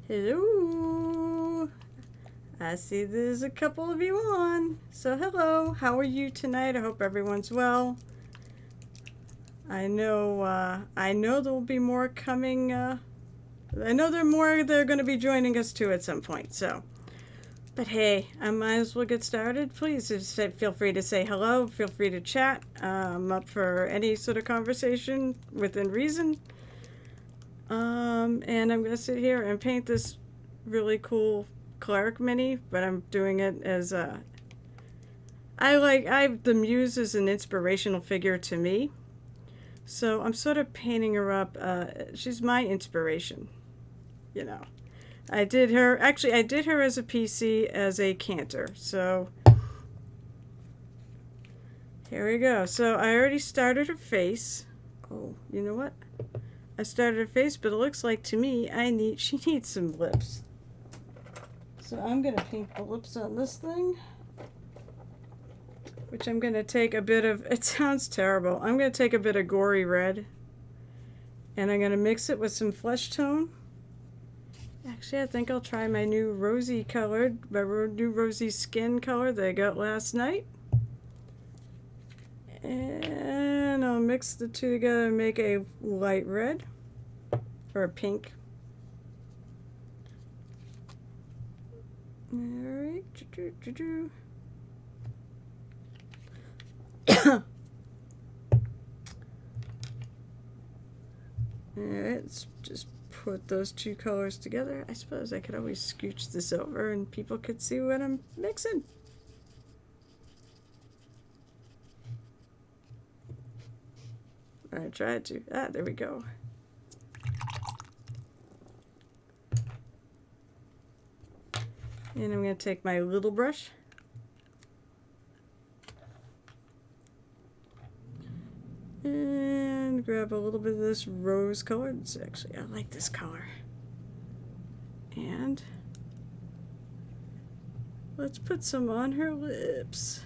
Hello. I see there's a couple of you on. So hello. How are you tonight? I hope everyone's well. I know there will be more coming. I know there are more that are going to be joining us too at some point. So, but hey, I might as well get started. Please just feel free to say hello. Feel free to chat. I'm up for any sort of conversation within reason. And I'm going to sit here and paint this really cool cleric mini, but I'm doing it as the muse is an inspirational figure to me. So I'm sort of painting her up. She's my inspiration, you know. I did her as a PC as a cantor. So here we go. So I already started her face. Oh, you know what? I started her face, but it looks like to me she needs some lips. So I'm going to paint the lips on this thing, which I'm going to take a bit of, it sounds terrible, I'm going to take a bit of gory red, and I'm going to mix it with some flesh tone. Actually, I think I'll try my new rosy skin color that I got last night. And I'll mix the two together and make a light red, or a pink. Alright. Alright, let's just put those two colors together. I suppose I could always scooch this over and people could see what I'm mixing. I tried to. There we go. And I'm going to take my little brush and grab a little bit of this rose color. I like this color. And let's put some on her lips.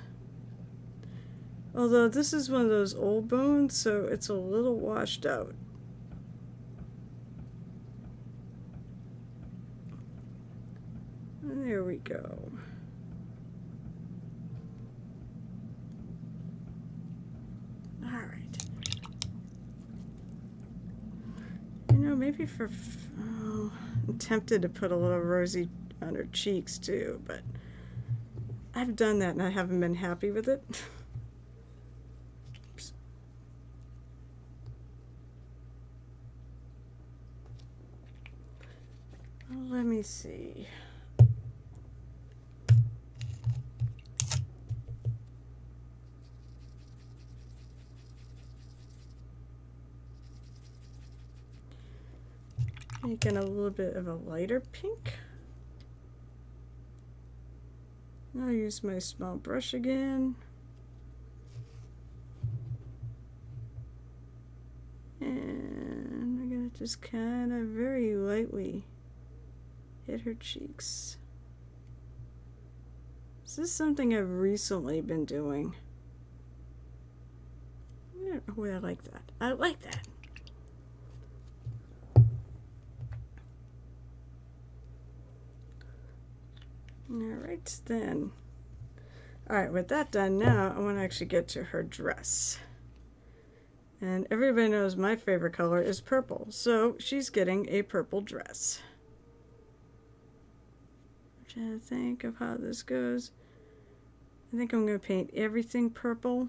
Although this is one of those old bones, so it's a little washed out. And there we go. All right. You know, maybe I'm tempted to put a little rosy on her cheeks too, but I've done that and I haven't been happy with it. Let me see. Making a little bit of a lighter pink. I'll use my small brush again. And I'm going to just kind of very lightly hit her cheeks. This is something I've recently been doing. Oh, I like that. I like that. Alright then. Alright, with that done now, I want to actually get to her dress. And everybody knows my favorite color is purple, so she's getting a purple dress. I'm trying to think of how this goes. I think I'm going to paint everything purple,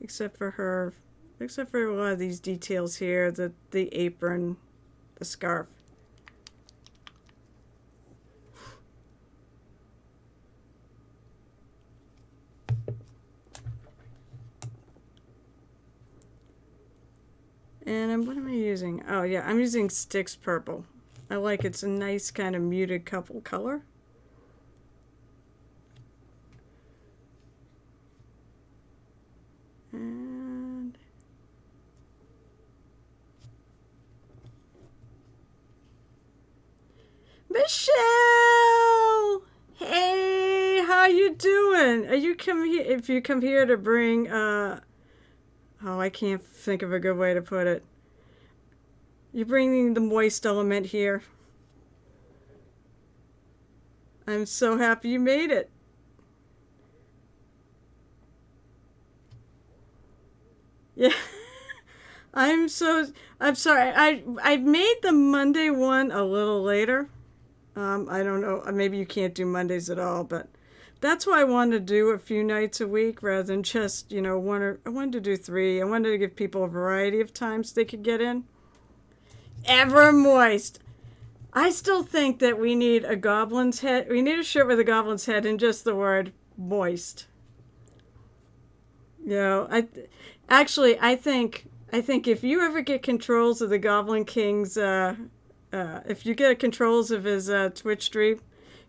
except for a lot of these details here, the apron, the scarf. And what am I using? Oh yeah, I'm using Sticks Purple. I like it. It's a nice kind of muted couple color. And Michelle! Hey, how you doing? Are you come here? If you come here to bring oh, I can't think of a good way to put it. You're bringing the moist element here. I'm so happy you made it. Yeah. I'm sorry. I made the Monday one a little later. I don't know. Maybe you can't do Mondays at all, but that's why I wanted to do a few nights a week rather than just, one or I wanted to do three. I wanted to give people a variety of times they could get in. Ever moist. I still think that we need a goblin's head. We need a shirt with a goblin's head and just the word moist. I think if you ever get controls of the Goblin King's, if you get controls of his Twitch stream,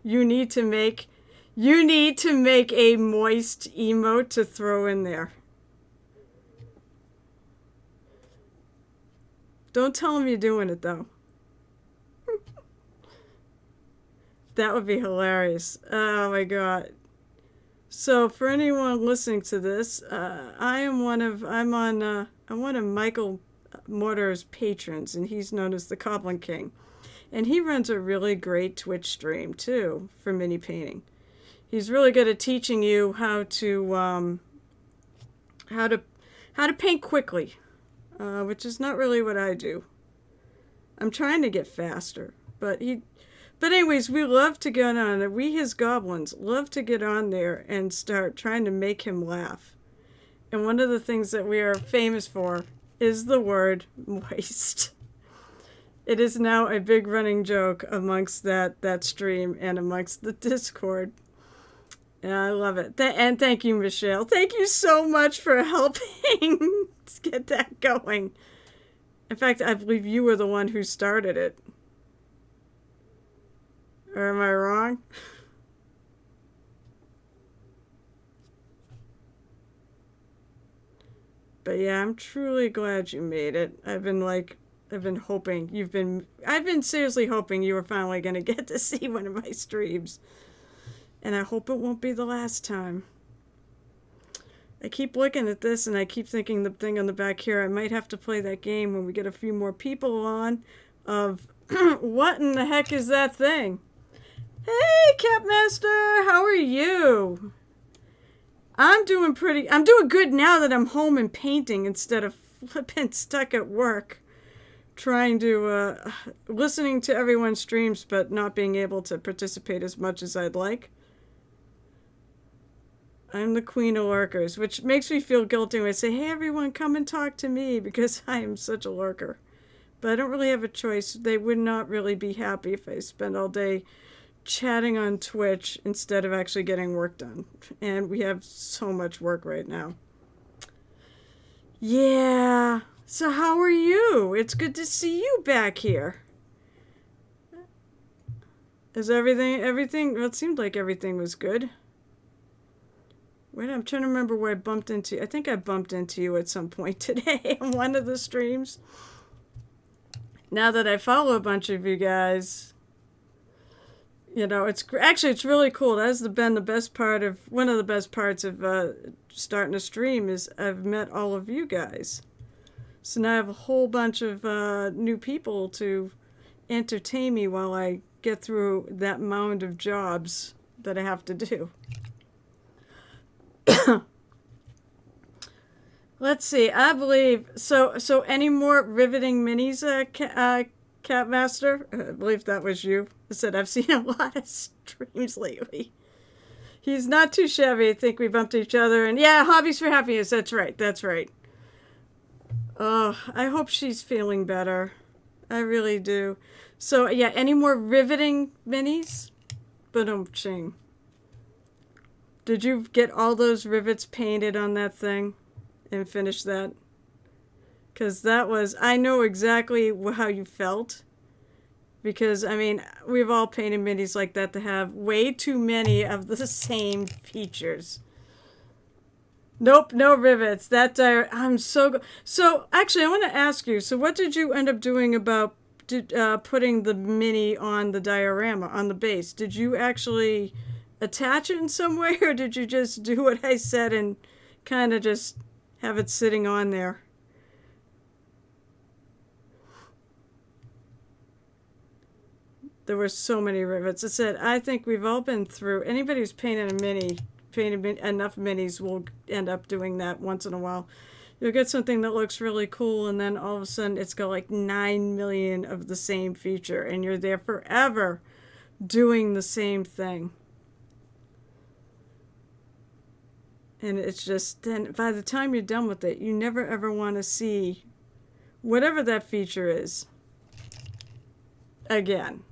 you need to make a moist emote to throw in there. Don't tell him you're doing it though. That would be hilarious. Oh my god. So for anyone listening to this, I'm one of Michael Mortar's patrons, and he's known as the Goblin King. And he runs a really great Twitch stream too for mini painting. He's really good at teaching you how to paint quickly, which is not really what I do. I'm trying to get faster, but anyways, we love to get on it. We, his goblins, love to get on there and start trying to make him laugh. And one of the things that we are famous for is the word moist. It is now a big running joke amongst that stream and amongst the Discord. And I love it. And thank you, Michelle. Thank you so much for helping get that going. In fact, I believe you were the one who started it. Or am I wrong? But yeah, I'm truly glad you made it. I've been hoping I've been seriously hoping you were finally going to get to see one of my streams. And I hope it won't be the last time. I keep looking at this and I keep thinking the thing on the back here, I might have to play that game when we get a few more people on of what in the heck is that thing? Hey, Capmaster, how are you? I'm doing good now that I'm home and painting instead of flipping stuck at work, trying to, listening to everyone's streams but not being able to participate as much as I'd like. I'm the queen of lurkers, which makes me feel guilty when I say, hey, everyone, come and talk to me because I am such a lurker. But I don't really have a choice. They would not really be happy if I spent all day chatting on Twitch instead of actually getting work done. And we have so much work right now. Yeah. So how are you? It's good to see you back here. Is everything, well, it seemed like everything was good. Wait, I'm trying to remember where I bumped into. I think I bumped into you at some point today on one of the streams. Now that I follow a bunch of you guys, it's really cool. That's been one of the best parts of starting a stream is I've met all of you guys. So now I have a whole bunch of new people to entertain me while I get through that mound of jobs that I have to do. Let's see. I believe so. Any more riveting minis, Catmaster? I believe that was you. I said I've seen a lot of streams lately. He's not too shabby. I think we bumped each other, and yeah, hobbies for happiness. That's right. Oh, I hope she's feeling better. I really do. So yeah, any more riveting minis? Ba-dum-ching. Did you get all those rivets painted on that thing and finish that? Because I know exactly how you felt. Because, we've all painted minis like that to have way too many of the same features. Nope, no rivets. I'm so actually, I want to ask you, so what did you end up doing about putting the mini on the diorama, on the base? Did you actually attach it in some way, or did you just do what I said and kind of just have it sitting on there? There were so many rivets. It said, I think we've all been through, anybody who's painted a mini, painted enough minis will end up doing that once in a while. You'll get something that looks really cool, and then all of a sudden it's got like 9 million of the same feature, and you're there forever doing the same thing. And it's just, then by the time you're done with it, you never ever want to see whatever that feature is again.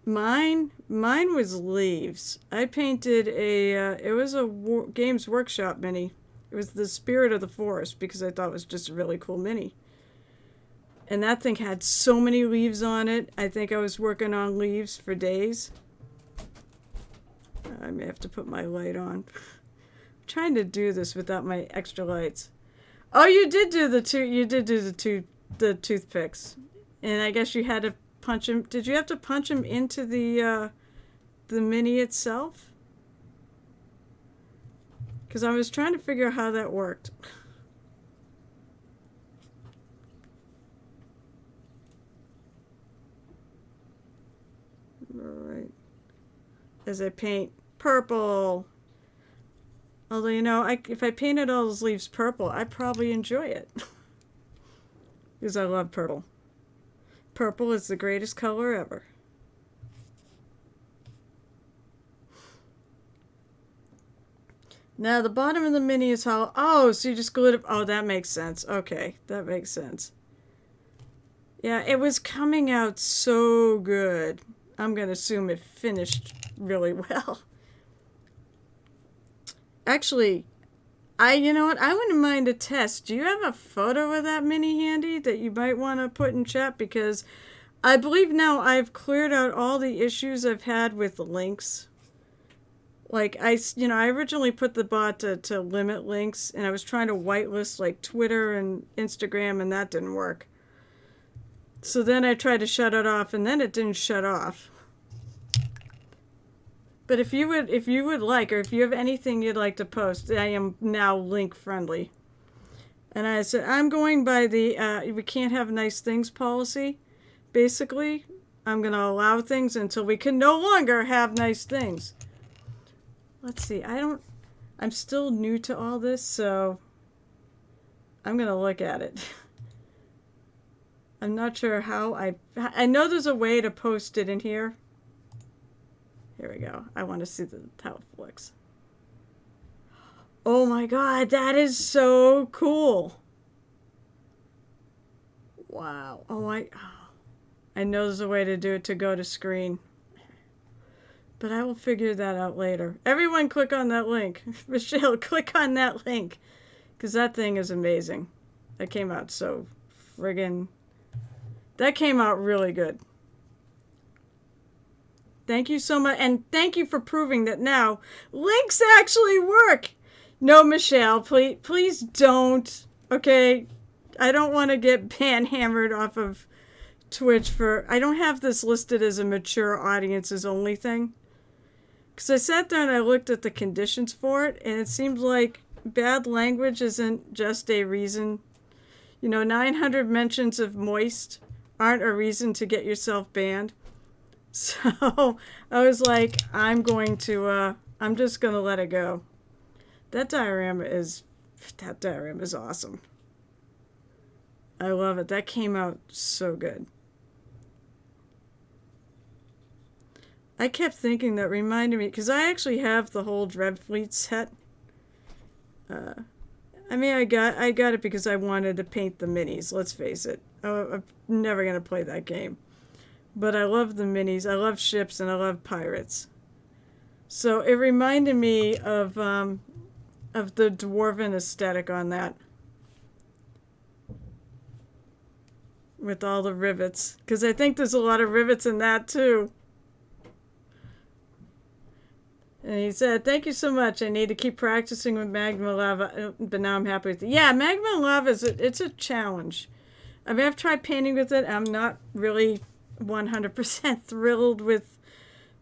Mine was leaves. I painted it was a Games Workshop mini. It was the Spirit of the Forest because I thought it was just a really cool mini. And that thing had so many leaves on it. I think I was working on leaves for days. I may have to put my light on. I'm trying to do this without my extra lights. Oh, you did do the toothpicks. And I guess you had to punch him. Did you have to punch him into the mini itself? Because I was trying to figure out how that worked. All right. As I paint purple. Although, you know, if I painted all those leaves purple, I'd probably enjoy it. Because I love purple. Purple is the greatest color ever. Now the bottom of the mini is hollow. Oh, so you just glued it. Oh, that makes sense. Okay, that makes sense. Yeah, it was coming out so good. I'm going to assume it finished really well. Actually, you know what? I wouldn't mind a test. Do you have a photo of that mini handy that you might want to put in chat? Because I believe now I've cleared out all the issues I've had with links. Like, I originally put the bot to limit links, and I was trying to whitelist like Twitter and Instagram, and that didn't work. So then I tried to shut it off, and then it didn't shut off. But if you would like, or if you have anything you'd like to post, I am now link friendly. And I said, I'm going by the we can't have nice things policy. Basically, I'm going to allow things until we can no longer have nice things. Let's see, I'm still new to all this, so I'm going to look at it. I'm not sure how I know there's a way to post it in here. Here we go. I want to see how it looks. Oh my god, that is so cool. Wow. I know there's a way to do it to go to screen. But I will figure that out later. Everyone click on that link. Michelle, click on that link. Because that thing is amazing. That came out so friggin'... That came out really good. Thank you so much. And thank you for proving that now links actually work. No, Michelle, please don't. Okay? I don't want to get panhammered off of Twitch for... I don't have this listed as a mature audiences only thing. Because I sat there and I looked at the conditions for it, and it seems like bad language isn't just a reason. 900 mentions of moist aren't a reason to get yourself banned. So I was like, I'm just going to let it go. That diorama is awesome. I love it. That came out so good. I kept thinking that reminded me, because I actually have the whole Dreadfleet set. I got it because I wanted to paint the minis, let's face it. I'm never going to play that game. But I love the minis, I love ships, and I love pirates. So it reminded me of the dwarven aesthetic on that. With all the rivets. Because I think there's a lot of rivets in that too. And he said, thank you so much. I need to keep practicing with Magma Lava, but now I'm happy with it. Yeah, Magma Lava, it's a challenge. I mean, I've tried painting with it. I'm not really 100% thrilled with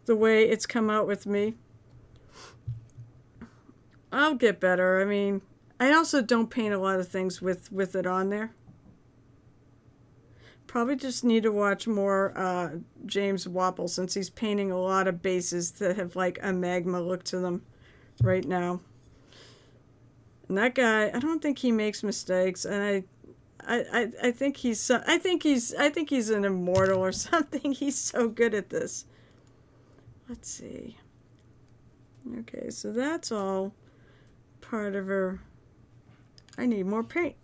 the way it's come out with me. I'll get better. I mean, I also don't paint a lot of things with it on there. Probably just need to watch more James Wapple, since he's painting a lot of bases that have like a magma look to them right now. And that guy, I don't think he makes mistakes, and I think he's an immortal or something. He's so good at this. Let's see. Okay, so that's all part of her. I need more paint.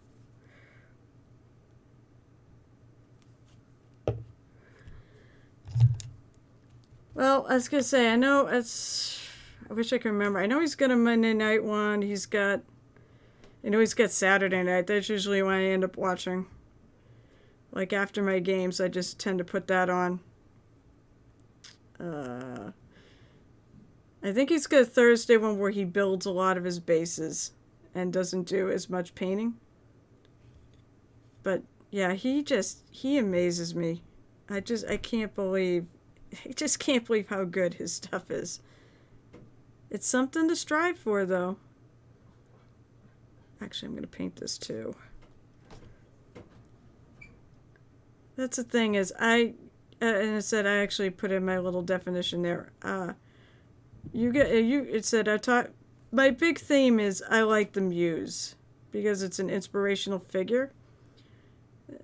Well, I was gonna say, I wish I could remember. I know he's got a Monday night one. I know he's got Saturday night. That's usually when I end up watching. Like after my games, I just tend to put that on. I think he's got a Thursday one where he builds a lot of his bases and doesn't do as much painting. But yeah, he amazes me. I just can't believe how good his stuff is. It's something to strive for, though. Actually, I'm going to paint this too. That's the thing is, and I said I actually put in my little definition there. It said my big theme is I like the muse because it's an inspirational figure,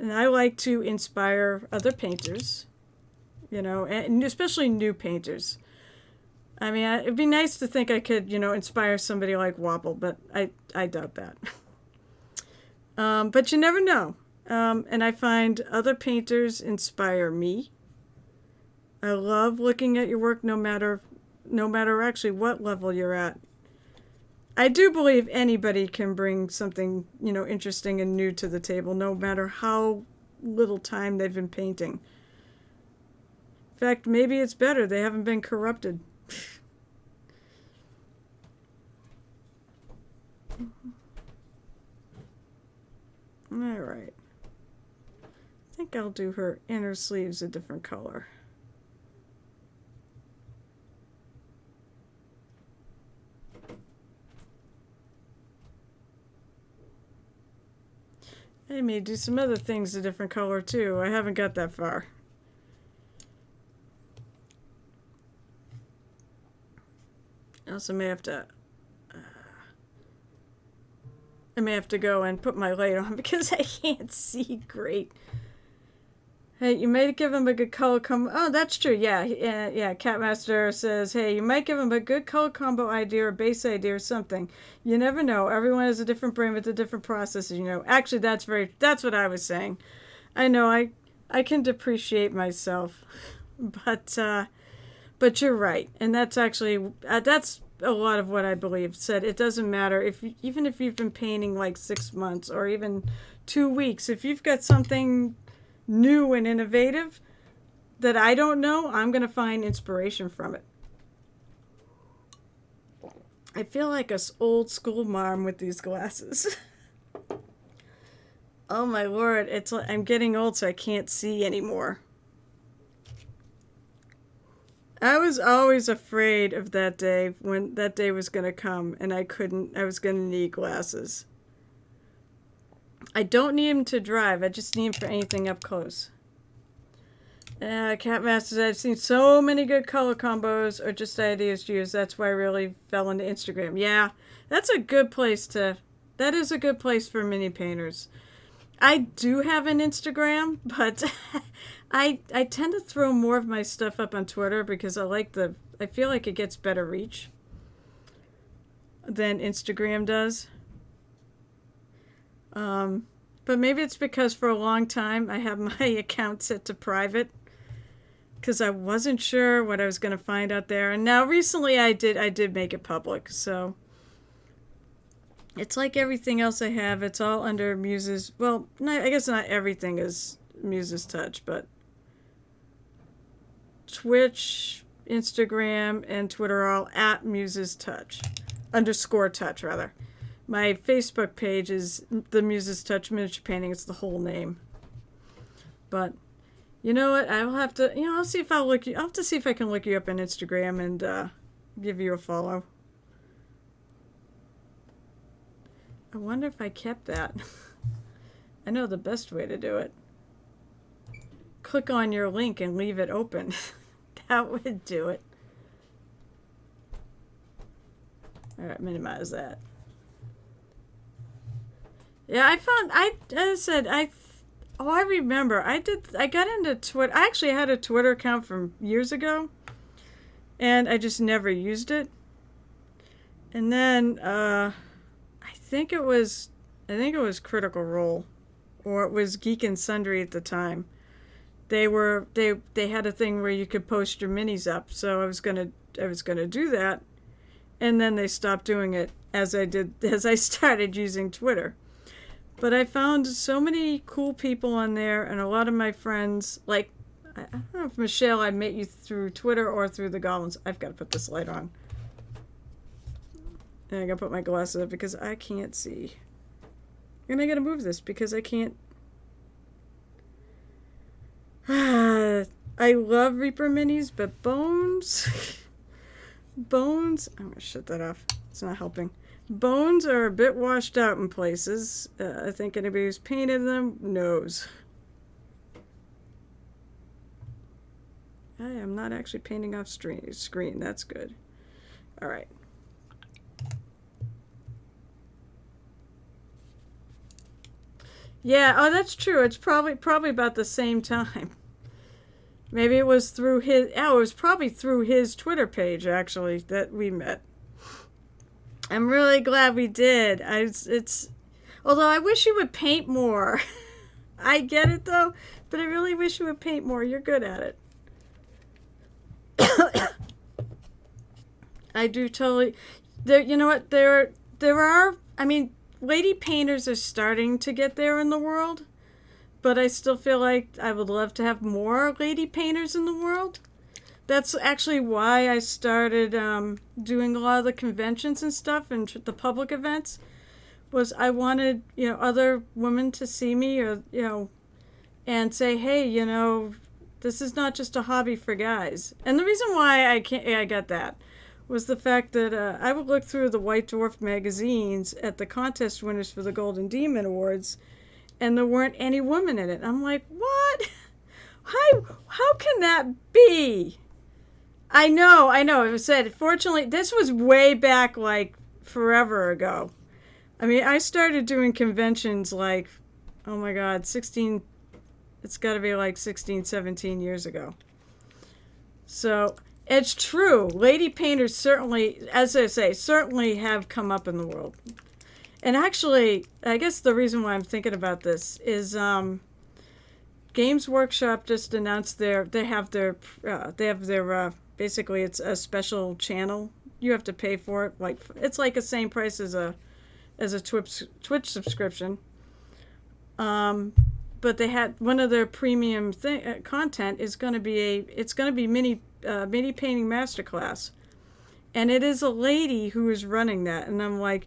and I like to inspire other painters, you know, and especially new painters. I mean, it'd be nice to think I could, you know, inspire somebody like Wapple, but I doubt that. But you never know. And I find other painters inspire me. I love looking at your work no matter actually what level you're at. I do believe anybody can bring something, you know, interesting and new to the table, no matter how little time they've been painting. In fact, maybe it's better they haven't been corrupted. All right. I think I'll do her inner sleeves a different color. I may do some other things a different color too. I haven't got that far. I also may have to go and put my light on because I can't see great. Hey, you might give him a good color combo. Oh, that's true. Yeah. Catmaster says, hey, you might give him a good color combo idea or base idea or something. You never know. Everyone has a different brain with a different processes, you know. Actually, that's what I was saying. I know I can depreciate myself, but you're right. And that's actually, that's a lot of what I believe. Said it doesn't matter even if you've been painting like 6 months or even 2 weeks, if you've got something new and innovative that I don't know, I'm going to find inspiration from it. I feel like a old school mom with these glasses. Oh my Lord, it's like I'm getting old so I can't see anymore. I was always afraid of that day, when that day was going to come and I was going to need glasses. I don't need him to drive. I just need him for anything up close. Catmasters, I've seen so many good color combos or just ideas to use. That's why I really fell into Instagram. Yeah, that is a good place for mini painters. I do have an Instagram, but I tend to throw more of my stuff up on Twitter because I feel like it gets better reach than Instagram does. But maybe it's because for a long time I have my account set to private because I wasn't sure what I was going to find out there. And now recently I did make it public. So it's like everything else I have. It's all under Muse's. Well, I guess not everything is Muse's Touch, but Twitch, Instagram, and Twitter are all at Muse's Touch. _touch, rather. My Facebook page is the Muse's Touch Miniature Painting. It's the whole name. But you know what? I'll have to, I'll see if I'll have to see if I can look you up on Instagram and give you a follow. I wonder if I kept that. I know the best way to do it. click on your link and leave it open. That would do it. All right, minimize that. Yeah, I remember. I got into Twitter. I actually had a Twitter account from years ago, and I just never used it. And then I think it was Critical Role, or it was Geek and Sundry at the time. They had a thing where you could post your minis up, so I was gonna do that, and then they stopped doing it as I started using Twitter. But I found so many cool people on there, and a lot of my friends, like, I don't know if Michelle, I met you through Twitter or through the Goblins. I've got to put this light on. And I got to put my glasses up because I can't see. And I got to move this because I can't. I love Reaper Minis, but Bones, I'm going to shut that off. It's not helping. Bones are a bit washed out in places. I think anybody who's painted them knows. I am not actually painting off screen. That's good. All right. Yeah, oh, that's true. It's probably about the same time. Maybe it was through his. Oh, it was probably through his Twitter page actually that we met. I'm really glad we did. Although I wish you would paint more. I get it though, but I really wish you would paint more. You're good at it. I do totally. You know what? There are. I mean, lady painters are starting to get there in the world, but I still feel like I would love to have more lady painters in the world. That's actually why I started doing a lot of the conventions and stuff and the public events. Was I wanted other women to see me or and say, hey, this is not just a hobby for guys. And the reason why I got that was the fact that I would look through the White Dwarf magazines at the contest winners for the Golden Demon Awards, and there weren't any women in it. I'm like, what? How can that be? I know. It was said, fortunately, this was way back, like, forever ago. I mean, I started doing conventions, like, oh my God, it's got to be like 16, 17 years ago. So, it's true. Lady painters certainly, as I say, certainly have come up in the world. And actually, I guess the reason why I'm thinking about this is Games Workshop just announced they have their basically it's a special channel. You have to pay for it. Like it's like the same price as a Twitch subscription. But they had one of their premium content is going to be mini painting masterclass, and it is a lady who is running that, and I'm like,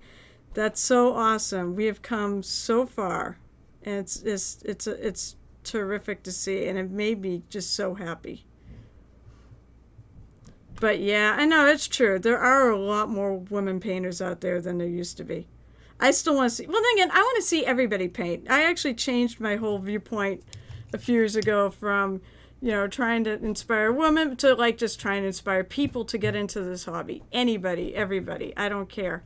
that's so awesome. We have come so far, and it's terrific to see, and it made me just so happy. But yeah, I know it's true. There are a lot more women painters out there than there used to be. I still want to see. Well, then again, I want to see everybody paint. I actually changed my whole viewpoint a few years ago from, trying to inspire women to like just trying to inspire people to get into this hobby. Anybody, everybody. I don't care.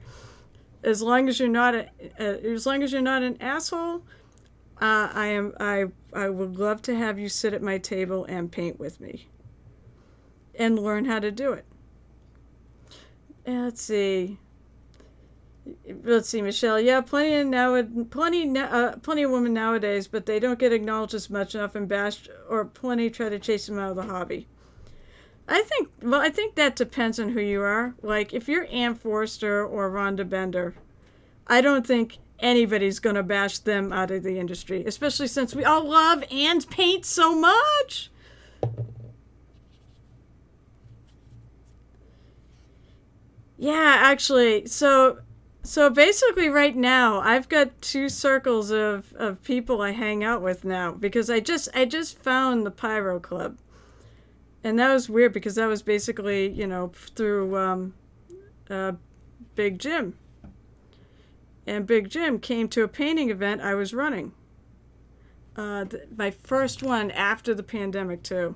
As long as you're not an asshole, I would love to have you sit at my table and paint with me, and learn how to do it. Let's see, Michelle. Yeah, plenty of women nowadays, but they don't get acknowledged as much enough and bashed, or plenty try to chase them out of the hobby. I think that depends on who you are. Like, if you're Ann Forster or Rhonda Bender, I don't think anybody's going to bash them out of the industry, especially since we all love and paint so much. Yeah, actually, so basically right now I've got two circles of people I hang out with now, because I just found the Pyro Club. And that was weird because that was basically, through Big Jim. And Big Jim came to a painting event I was running. My first one after the pandemic too.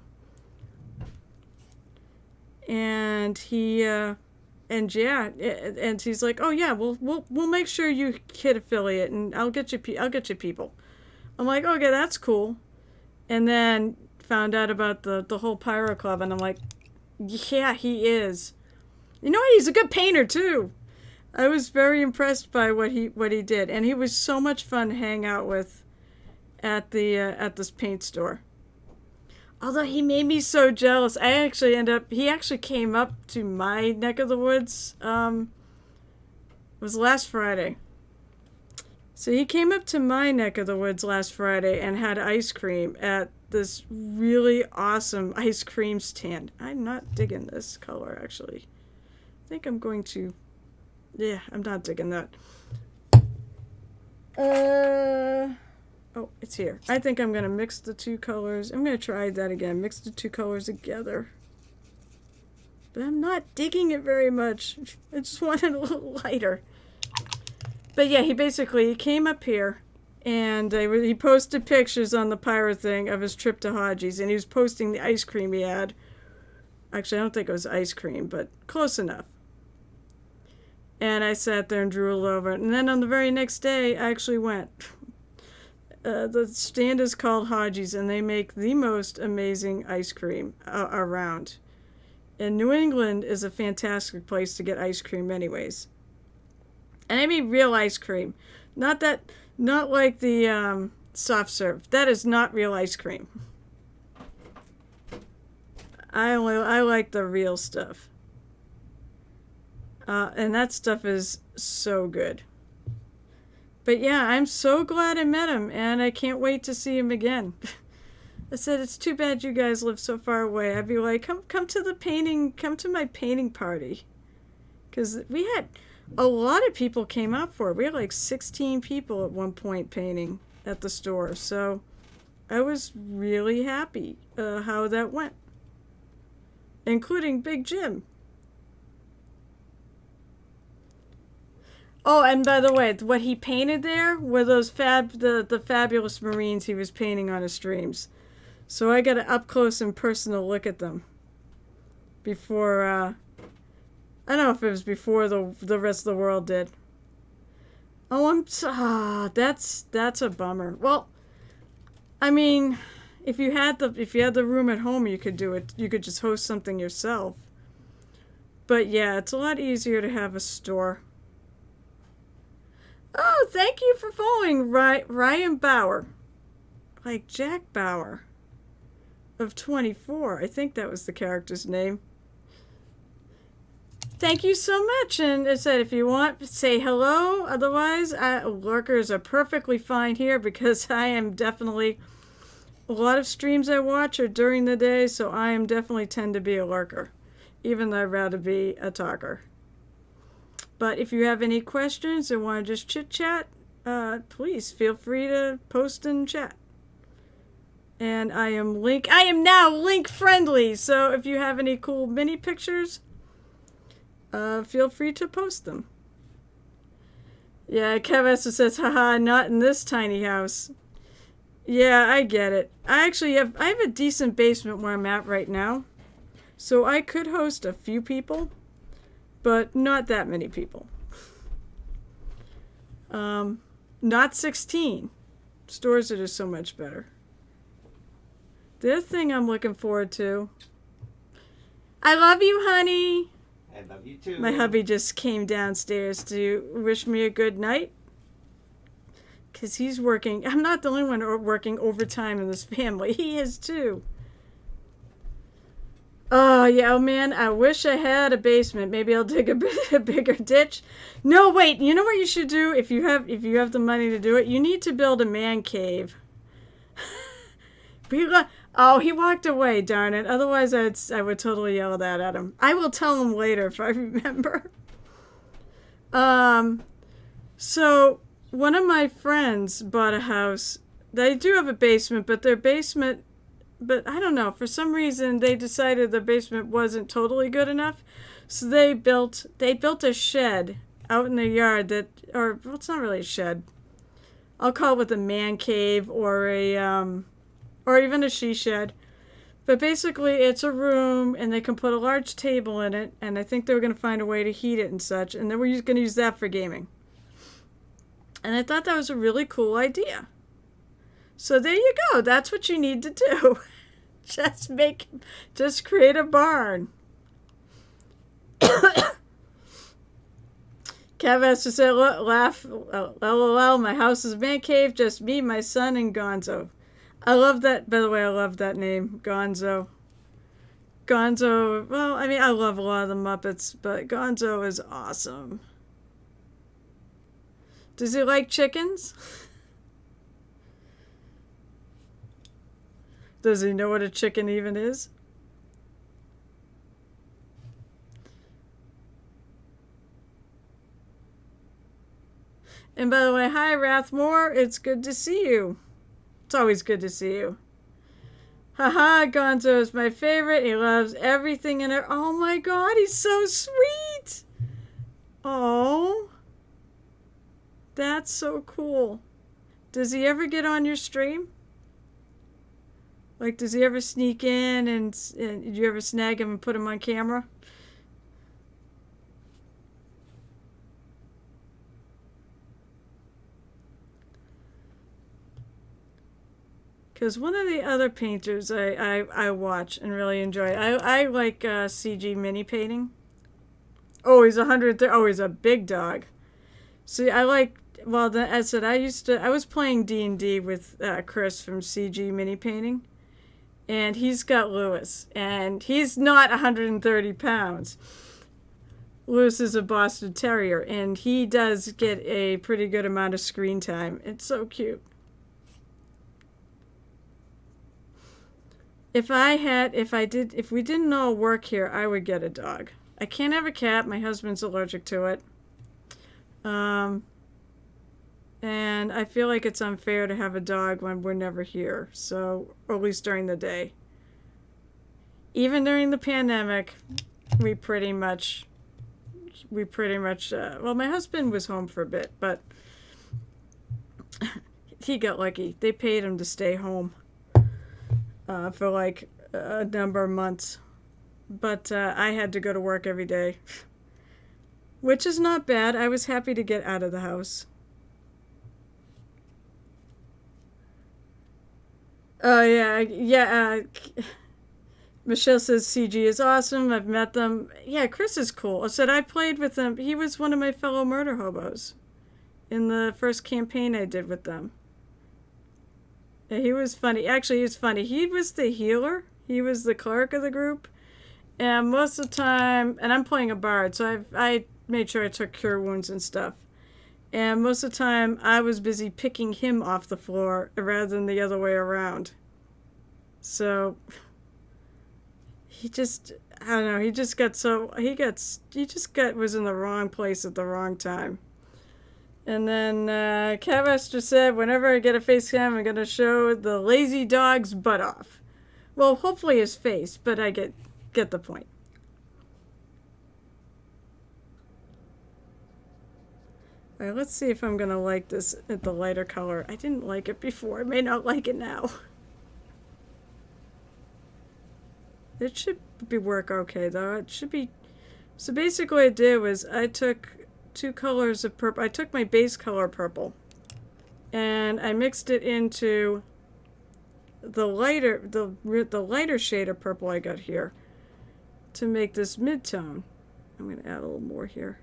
And and he's like, oh yeah, we'll make sure you kid affiliate, and I'll get you people. I'm like, okay, that's cool. And then found out about the whole Pyro Club, and I'm like, yeah, he is. You know what? He's a good painter too. I was very impressed by what he did, and he was so much fun to hang out with at this paint store. Although he made me so jealous, he actually came up to my neck of the woods. It was last Friday. So he came up to my neck of the woods last Friday and had ice cream at this really awesome ice cream stand. I'm not digging this color, actually. I think I'm going to... Yeah, I'm not digging that. Oh, it's here. I think I'm going to mix the two colors. I'm going to try that again. Mix the two colors together. But I'm not digging it very much. I just want it a little lighter. But yeah, he came up here and he posted pictures on the Pyro thing of his trip to Hodgie's, and he was posting the ice cream he had. Actually, I don't think it was ice cream, but close enough. And I sat there and drooled over it. And then on the very next day, I actually went. The stand is called Hodgie's, and they make the most amazing ice cream around. And New England is a fantastic place to get ice cream anyways. And I mean real ice cream. Not like the soft serve. That is not real ice cream. I like the real stuff. And that stuff is so good. But yeah, I'm so glad I met him, and I can't wait to see him again. I said, it's too bad you guys live so far away. I'd be like, come to my painting party. Because we had a lot of people came out for it. We had like 16 people at one point painting at the store. So I was really happy how that went. Including Big Jim. Oh, and by the way, what he painted there were those the fabulous Marines he was painting on his streams. So I got an up close and personal look at them before. I don't know if it was before the rest of the world did. Oh, that's a bummer. Well, I mean, if you had the room at home, you could do it. You could just host something yourself. But yeah, it's a lot easier to have a store. Oh, thank you for following Ryan Bauer. Like Jack Bauer of 24. I think that was the character's name. Thank you so much. And it said, if you want, say hello. Otherwise, lurkers are perfectly fine here because I am definitely... A lot of streams I watch are during the day, so I am definitely tend to be a lurker. Even though I'd rather be a talker. But if you have any questions or want to just chit-chat, please feel free to post and chat. And I am now link friendly, so if you have any cool mini pictures, feel free to post them. Yeah, Kev says, haha, not in this tiny house. Yeah, I get it. I have a decent basement where I'm at right now, so I could host a few people. But not that many people. Not 16. Stores are just so much better. The other thing I'm looking forward to. I love you, honey. I love you too. My hubby just came downstairs to wish me a good night. Because he's working. I'm not the only one working overtime in this family. He is too. Oh, yeah, oh, man, I wish I had a basement. Maybe I'll dig a bigger ditch. No, wait, you know what you should do if you have the money to do it? You need to build a man cave. Oh, he walked away, darn it. Otherwise, I would totally yell that at him. I will tell him later if I remember. So, one of my friends bought a house. They do have a basement, but their basement... But I don't know, for some reason they decided the basement wasn't totally good enough. So they built a shed out in the yard well, it's not really a shed. I'll call it a man cave or or even a she shed. But basically, it's a room, and they can put a large table in it, and I think they were going to find a way to heat it and such, and then we're going to use that for gaming. And I thought that was a really cool idea. So there you go. That's what you need to do. Just create a barn. Kev has to say, laugh, lol, my house is a man cave, just me, my son, and Gonzo. I love that, by the way, I love that name, Gonzo. Gonzo, well, I mean, I love a lot of the Muppets, but Gonzo is awesome. Does he like chickens? Does he know what a chicken even is? And by the way, hi Rathmore, it's good to see you. It's always good to see you. Haha, Gonzo is my favorite. He loves everything in it. Oh my god, he's so sweet. Oh, that's so cool. Does he ever get on your stream? Like, does he ever sneak in and do you ever snag him and put him on camera? Because one of the other painters I watch and really enjoy, I like CG mini painting. Oh, he's 130. Oh, he's a big dog. See, I like, well, I said I was playing D&D with Chris from CG mini painting. And he's got Lewis. And he's not 130 pounds. Lewis is a Boston Terrier. And he does get a pretty good amount of screen time. It's so cute. If we didn't all work here, I would get a dog. I can't have a cat. My husband's allergic to it. And I feel like it's unfair to have a dog when we're never here. So, or at least during the day. Even during the pandemic, we pretty much, well, my husband was home for a bit, but he got lucky. They paid him to stay home. For like a number of months. But I had to go to work every day. Which is not bad. I was happy to get out of the house. Oh, yeah. Michelle says CG is awesome. I've met them. Yeah, Chris is cool. I said I played with them. He was one of my fellow murder hobos in the first campaign I did with them. He was funny. Actually, he was funny. He was the healer. He was the cleric of the group. And most of the time, and I'm playing a bard, so I made sure I took cure wounds and stuff. And most of the time, I was busy picking him off the floor rather than the other way around. So, he just, I don't know, was in the wrong place at the wrong time. And then Cavester said, whenever I get a face cam, I'm going to show the lazy dog's butt off. Well, hopefully his face, but I get the point. All right, let's see if I'm going to like this at the lighter color. I didn't like it before. I may not like it now. It should work okay, though. It should be... So basically what I did was I took 2 colors of purple. I took my base color purple and I mixed it into the lighter shade of purple I got here to make this mid-tone. I'm going to add a little more here.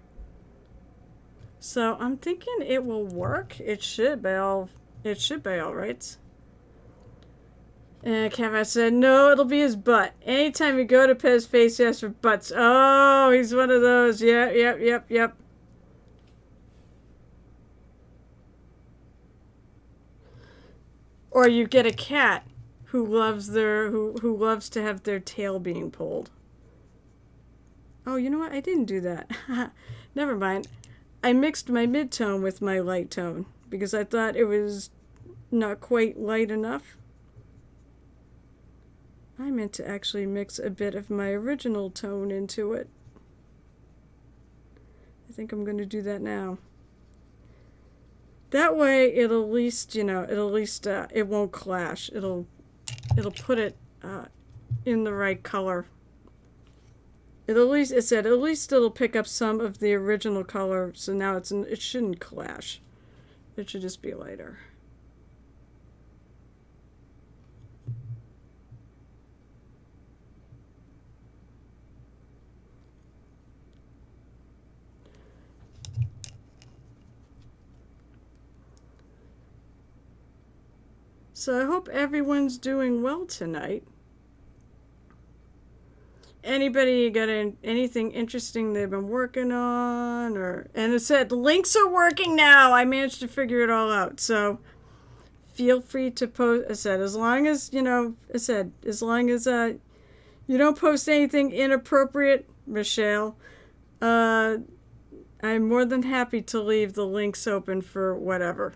So I'm thinking it will work. It should be all right. And Kevin said, no, it'll be his butt. Anytime you go to pet his face, he asks for butts. Oh, he's one of those. Yep. Or you get a cat who loves to have their tail being pulled. Oh, you know what? I didn't do that. Never mind. I mixed my mid-tone with my light tone because I thought it was not quite light enough. I meant to actually mix a bit of my original tone into it. I think I'm going to do that now. That way it'll at least, you know, it'll at least, it won't clash. It'll put it in the right color. It said at least it'll pick up some of the original color, so now it shouldn't clash. It should just be lighter. So I hope everyone's doing well tonight. Anybody got anything interesting they've been working on? And it said the links are working now. I managed to figure it all out. So feel free to post. I said as long as, you know, as long as you don't post anything inappropriate, Michelle, I'm more than happy to leave the links open for whatever.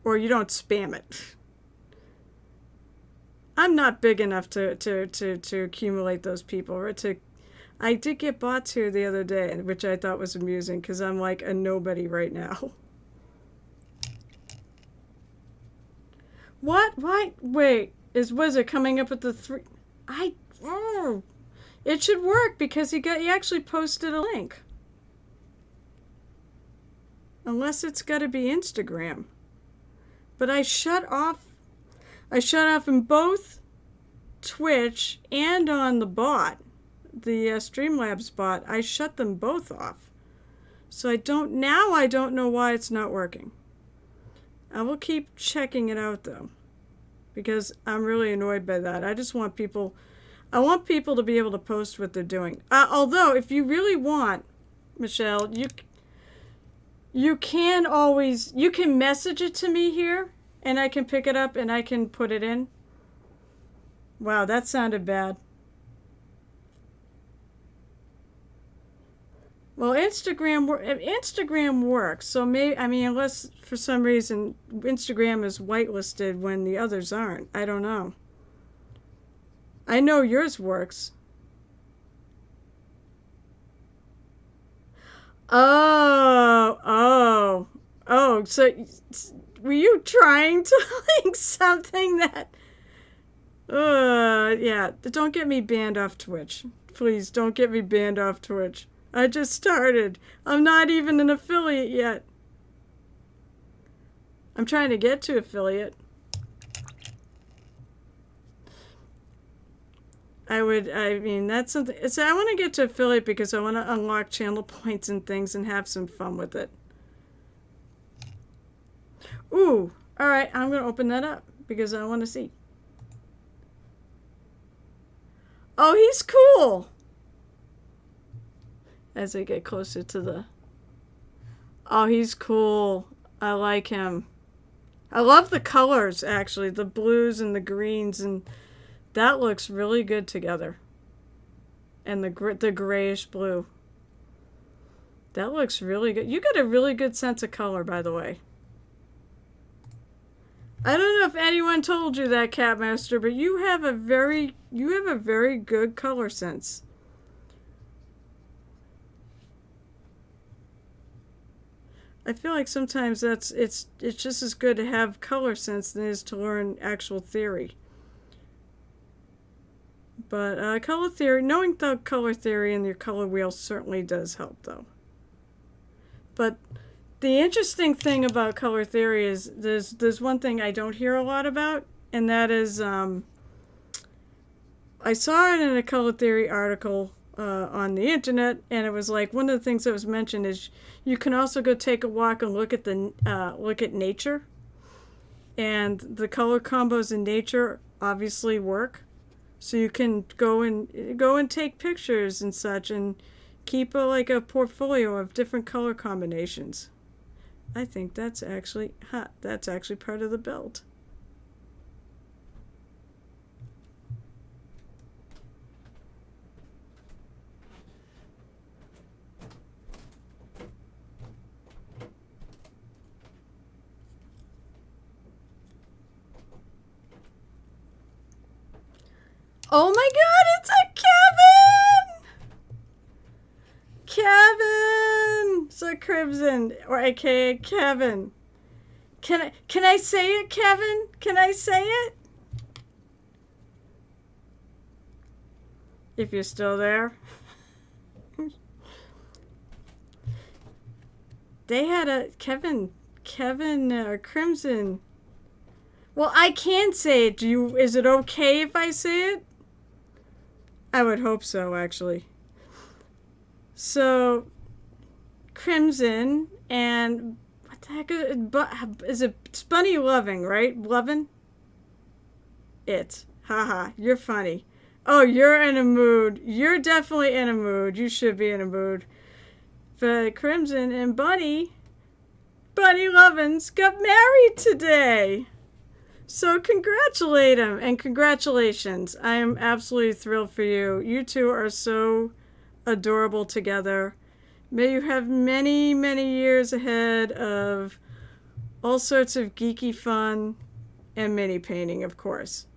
Or you don't spam it. I'm not big enough to accumulate those people. I did get bots here the other day, which I thought was amusing because I'm like a nobody right now. What? Why? Wait. Was it coming up with the 3? It should work because he actually posted a link. Unless it's got to be Instagram. But I shut off in both Twitch and on the bot, the Streamlabs bot. I shut them both off. So I don't know why it's not working. I will keep checking it out though, because I'm really annoyed by that. I want people to be able to post what they're doing. Although, if you really want, Michelle, you can message it to me here. And I can pick it up and I can put it in. Wow, that sounded bad. Well, Instagram works. So unless for some reason Instagram is whitelisted when the others aren't. I don't know. I know yours works. Oh, so were you trying to link something that... yeah, don't get me banned off Twitch. Please, don't get me banned off Twitch. I just started. I'm not even an affiliate yet. I'm trying to get to affiliate. That's something... So I want to get to affiliate because I want to unlock channel points and things and have some fun with it. Ooh, all right, I'm going to open that up because I want to see. Oh, he's cool. As I get closer to the... Oh, he's cool. I like him. I love the colors, actually, the blues and the greens, and that looks really good together. And the grayish blue. That looks really good. You got a really good sense of color, by the way. I don't know if anyone told you that, Catmaster, but you have a very good color sense. I feel like sometimes it's just as good to have color sense than it is to learn actual theory. But color theory, knowing the color theory and your color wheel certainly does help, though. But the interesting thing about color theory is there's one thing I don't hear a lot about, and that is I saw it in a color theory article on the internet, and it was like one of the things that was mentioned is you can also go take a walk and look at nature, and the color combos in nature obviously work, so you can go and take pictures and such and keep a portfolio of different color combinations. I think that's actually part of the build. Oh my God, it's a Kevin! Kevin! So Crimson, or aka Kevin. Can I say it, Kevin? Can I say it? If you're still there. They had a Kevin Crimson. Well, I can say it. Is it okay if I say it? I would hope so, actually. So, Crimson and what the heck is it? It's Bunny Loving, right? Loving? It. Haha, you're funny. Oh, you're in a mood. You're definitely in a mood. You should be in a mood. But Crimson and Bunny Lovins got married today. So congratulate him and congratulations. I am absolutely thrilled for you. You two are so adorable together. May you have many, many years ahead of all sorts of geeky fun and mini painting, of course.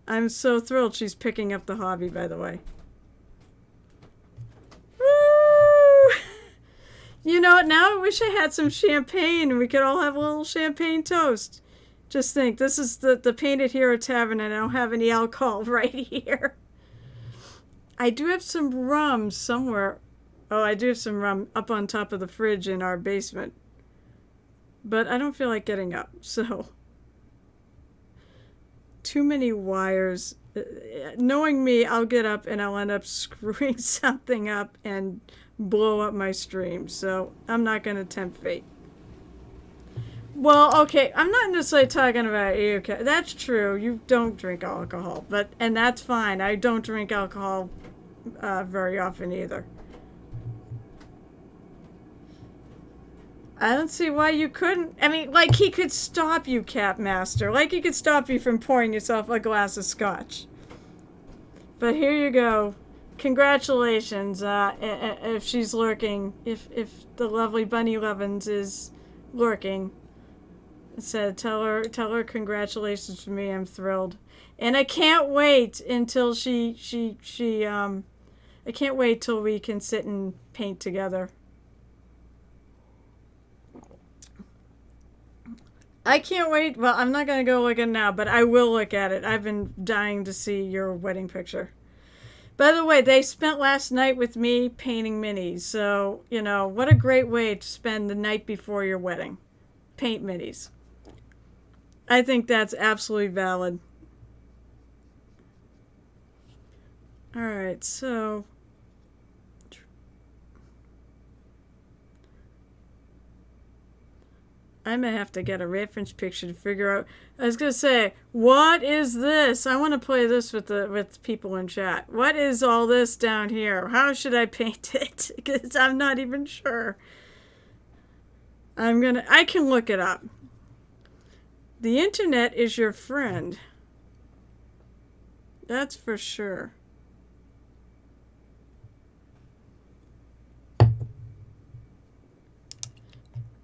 I'm so thrilled she's picking up the hobby, by the way. Woo! You know what? Now I wish I had some champagne and we could all have a little champagne toast. Just think, this is the Painted Hero Tavern and I don't have any alcohol right here. I do have some rum somewhere. Oh, I do have some rum up on top of the fridge in our basement. But I don't feel like getting up, so. Too many wires. Knowing me, I'll get up and I'll end up screwing something up and blow up my stream. So I'm not going to tempt fate. Well, okay, I'm not necessarily talking about you. Okay, that's true. You don't drink alcohol, and that's fine. I don't drink alcohol very often either. I don't see why you couldn't. I mean, like he could stop you, Capmaster. Like he could stop you from pouring yourself a glass of scotch. But here you go. Congratulations. If she's lurking, if the lovely Bunny Lovins is lurking. Said, tell her congratulations for me. I'm thrilled, and I can't wait until I can't wait till we can sit and paint together. I can't wait. Well, I'm not gonna go look at it now, but I will look at it. I've been dying to see your wedding picture. By the way, they spent last night with me painting minis, so you know what a great way to spend the night before your wedding. Paint minis. I think that's absolutely valid. All right, so I may have to get a reference picture to figure out. I was gonna say, what is this? I want to play this with people in chat. What is all this down here? How should I paint it? Because I'm not even sure. I can look it up. The internet is your friend. That's for sure.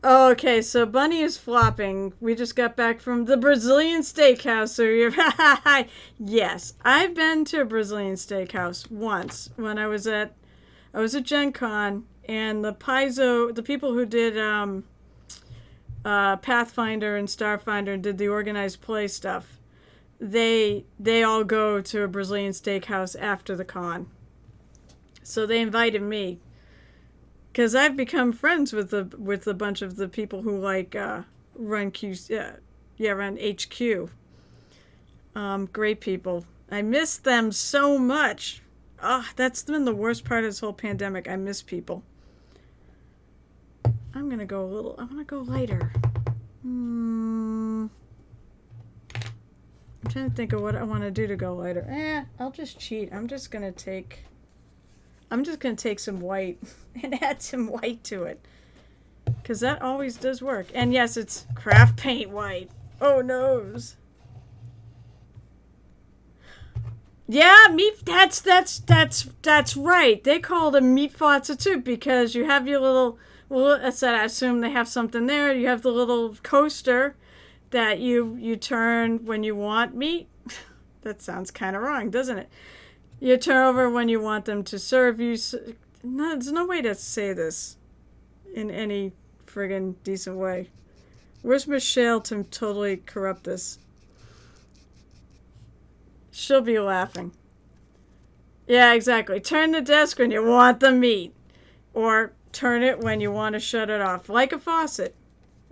Okay, so Bunny is flopping. We just got back from the Brazilian steakhouse. So you're yes, I've been to a Brazilian steakhouse once when I was at Gen Con, and the people who did Pathfinder and Starfinder and did the organized play stuff, they all go to a Brazilian steakhouse after the con. So they invited me because I've become friends with a bunch of the people who run HQ. Great people. I miss them so much. That's been the worst part of this whole pandemic. I miss people. I'm gonna go lighter. I'm trying to think of what I want to do to go lighter. I'll just cheat. I'm just gonna take some white and add some white to it, because that always does work. And yes, it's craft paint white. Oh noes. Yeah, meat. That's right. They call them meat fatsa too, because you have your little. Well, I assume they have something there. You have the little coaster that you turn when you want meat. That sounds kind of wrong, doesn't it? You turn over when you want them to serve you. No, there's no way to say this in any friggin' decent way. Where's Michelle to totally corrupt this? She'll be laughing. Yeah, exactly. Turn the desk when you want the meat. Or turn it when you want to shut it off. Like a faucet.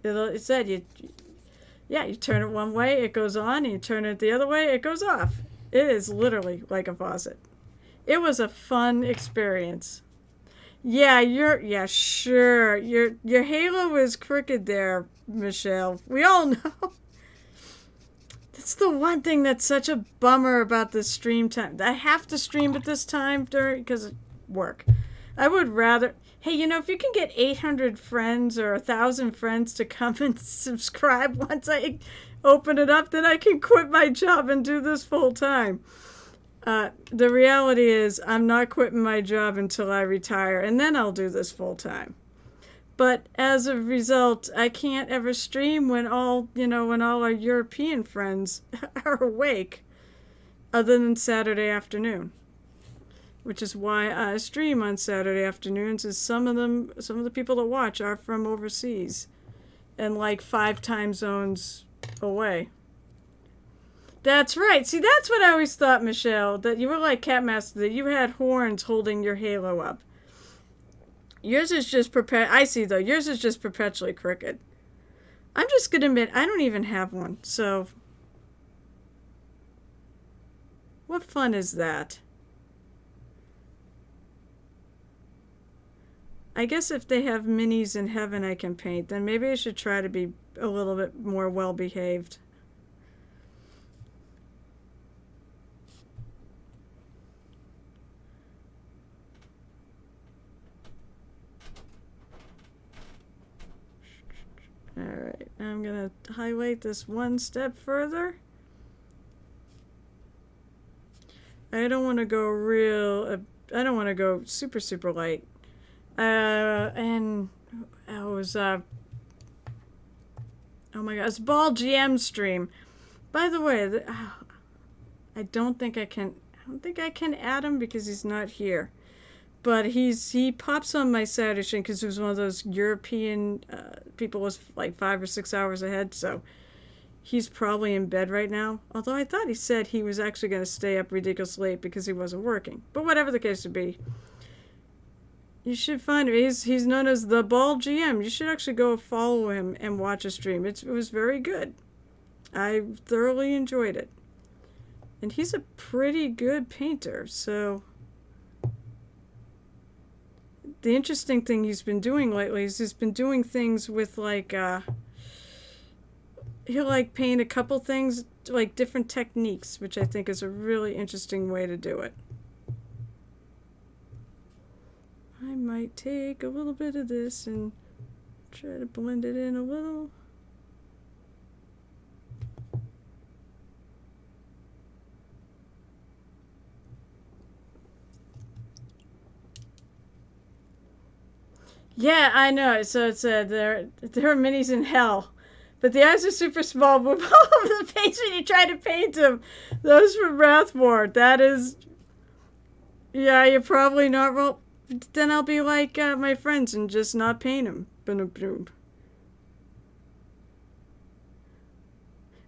It said you turn it one way, it goes on, and you turn it the other way, it goes off. It is literally like a faucet. It was a fun experience. Yeah, sure. Your halo is crooked there, Michelle. We all know. That's the one thing that's such a bummer about this stream time. I have to stream at this time because of work. I would rather... Hey, if you can get 800 friends or 1,000 friends to come and subscribe once I open it up, then I can quit my job and do this full time. The reality is I'm not quitting my job until I retire, and then I'll do this full time. But as a result, I can't ever stream when all our European friends are awake, other than Saturday afternoon. Which is why I stream on Saturday afternoons, is some of the people that watch are from overseas and like 5 time zones away. That's right. See, that's what I always thought, Michelle, that you were like Catmaster, that you had horns holding your halo up. Yours is just yours is just perpetually crooked. I'm just going to admit, I don't even have one, so what fun is that? I guess if they have minis in heaven I can paint, then maybe I should try to be a little bit more well-behaved. Alright, I'm going to highlight this one step further. I don't want to go super, super light. And it was, oh my god, it's Ball GM stream. By the way, I don't think I can add him because he's not here. But he pops on my Saturday stream because he was one of those European people was like 5 or 6 hours ahead, so he's probably in bed right now. Although I thought he said he was actually going to stay up ridiculously late because he wasn't working. But whatever the case would be, you should find him. He's known as the Ball GM. You should actually go follow him and watch a stream. It was very good. I thoroughly enjoyed it. And he's a pretty good painter, so... The interesting thing he's been doing lately is he's been doing things with like, he'll like paint a couple things, like different techniques, which I think is a really interesting way to do it. I might take a little bit of this and try to blend it in a little. Yeah, I know. So it said there are minis in hell. But the eyes are super small. Move all over the face when you try to paint them. Those from Wrathmore. That is... Yeah, you're probably not... Well, then I'll be like my friends and just not paint them.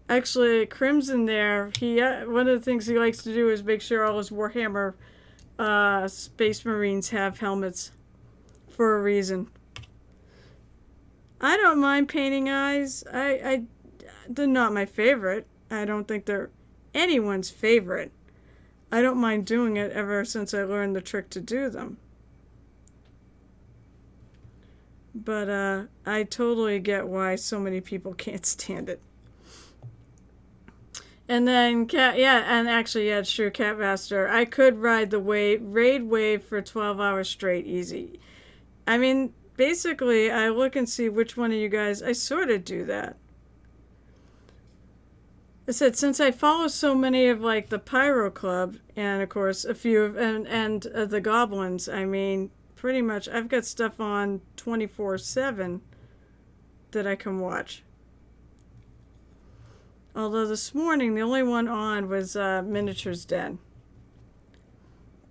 Actually, Crimson there, he one of the things he likes to do is make sure all his Warhammer Space Marines have helmets. For a reason. I don't mind painting eyes. They're not my favorite. I don't think they're anyone's favorite. I don't mind doing it ever since I learned the trick to do them. But I totally get why so many people can't stand it. And then it's true, Catmaster. I could ride the raid wave for 12 hours straight, easy. I mean, basically, I look and see which one of you guys... I sort of do that. I said, since I follow so many of, like, the Pyro Club, and, of course, a few of... And the Goblins, I mean, pretty much, I've got stuff on 24/7 that I can watch. Although this morning, the only one on was Miniatures Den.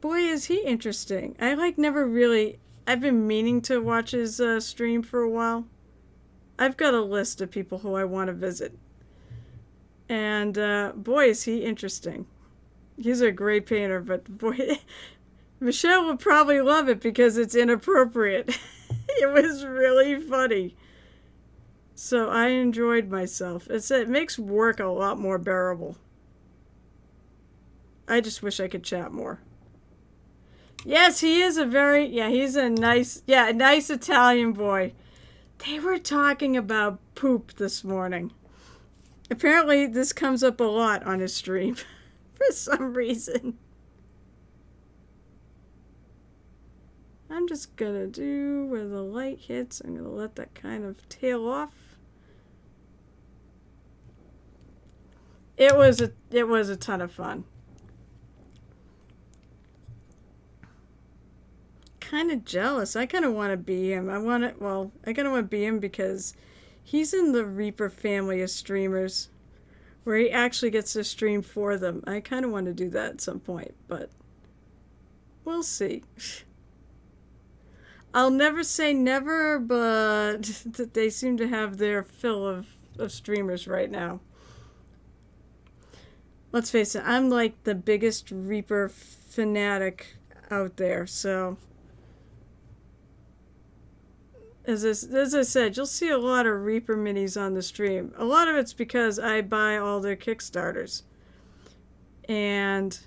Boy, is he interesting. I, like, never really... I've been meaning to watch his stream for a while. I've got a list of people who I want to visit. And boy, is he interesting. He's a great painter, but boy, Michelle would probably love it because it's inappropriate. It was really funny. So I enjoyed myself. It makes work a lot more bearable. I just wish I could chat more. Yes, he is he's a nice Italian boy. They were talking about poop this morning. Apparently this comes up a lot on his stream for some reason. I'm just gonna do where the light hits. I'm gonna let that kind of tail off. It was a ton of fun. Kind of jealous. I kind of want to be him. I kind of want to be him because he's in the Reaper family of streamers where he actually gets to stream for them. I kind of want to do that at some point, but we'll see. I'll never say never, but they seem to have their fill of streamers right now. Let's face it, I'm like the biggest Reaper fanatic out there, so as I said, you'll see a lot of Reaper minis on the stream. A lot of it's because I buy all their Kickstarters. And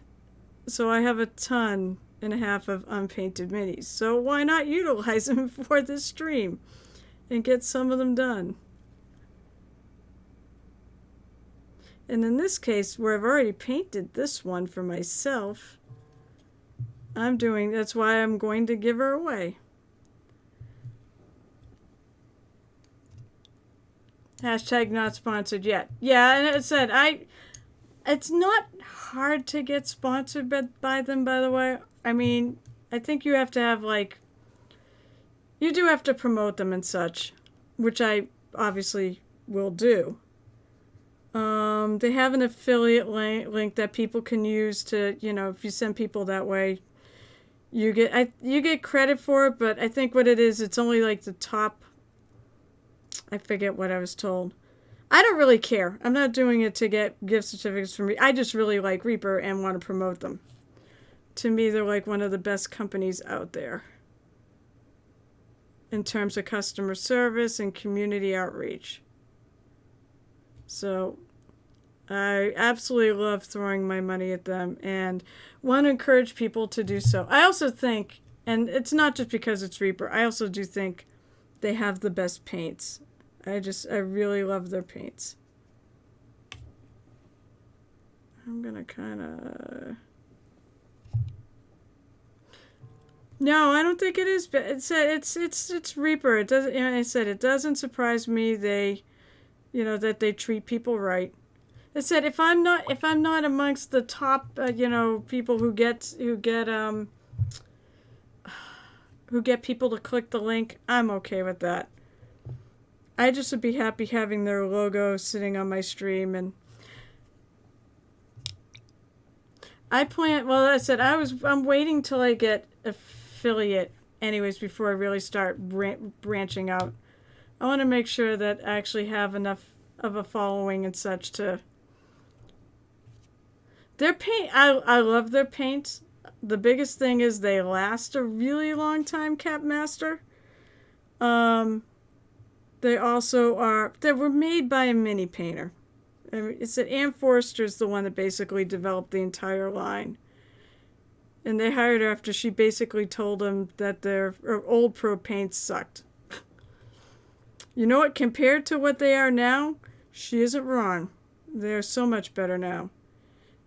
so I have a ton and a half of unpainted minis. So why not utilize them for this stream and get some of them done? And in this case, where I've already painted this one for myself, that's why I'm going to give her away. Hashtag not sponsored yet. Yeah, and it said, it's not hard to get sponsored by them, by the way. I mean, I think you have to have, you do have to promote them and such, which I obviously will do. They have an affiliate link that people can use to, if you send people that way, you get credit for it, but I think what it is, it's only like the top, I forget what I was told. I don't really care. I'm not doing it to get gift certificates from me. I just really like Reaper and want to promote them. To me, they're like one of the best companies out there in terms of customer service and community outreach. So I absolutely love throwing my money at them and want to encourage people to do so. I also think, and it's not just because it's Reaper, I also do think they have the best paints. I really love their paints. I'm gonna kind of... No, I don't think it is. But it's Reaper. It doesn't. I said it doesn't surprise me. That they treat people right. It said if I'm not amongst the top, people who get people to click the link, I'm okay with that. I just would be happy having their logo sitting on my stream, and I'm waiting till I get affiliate anyways before I really start branching out. I want to make sure that I actually have enough of a following and such to... Their paint, I love their paints. The biggest thing is they last a really long time, Capmaster. They were made by a mini painter. I mean, it's that Ann Forster's the one that basically developed the entire line. And they hired her after she basically told them that their old pro paints sucked. You know what? Compared to what they are now, she isn't wrong. They're so much better now.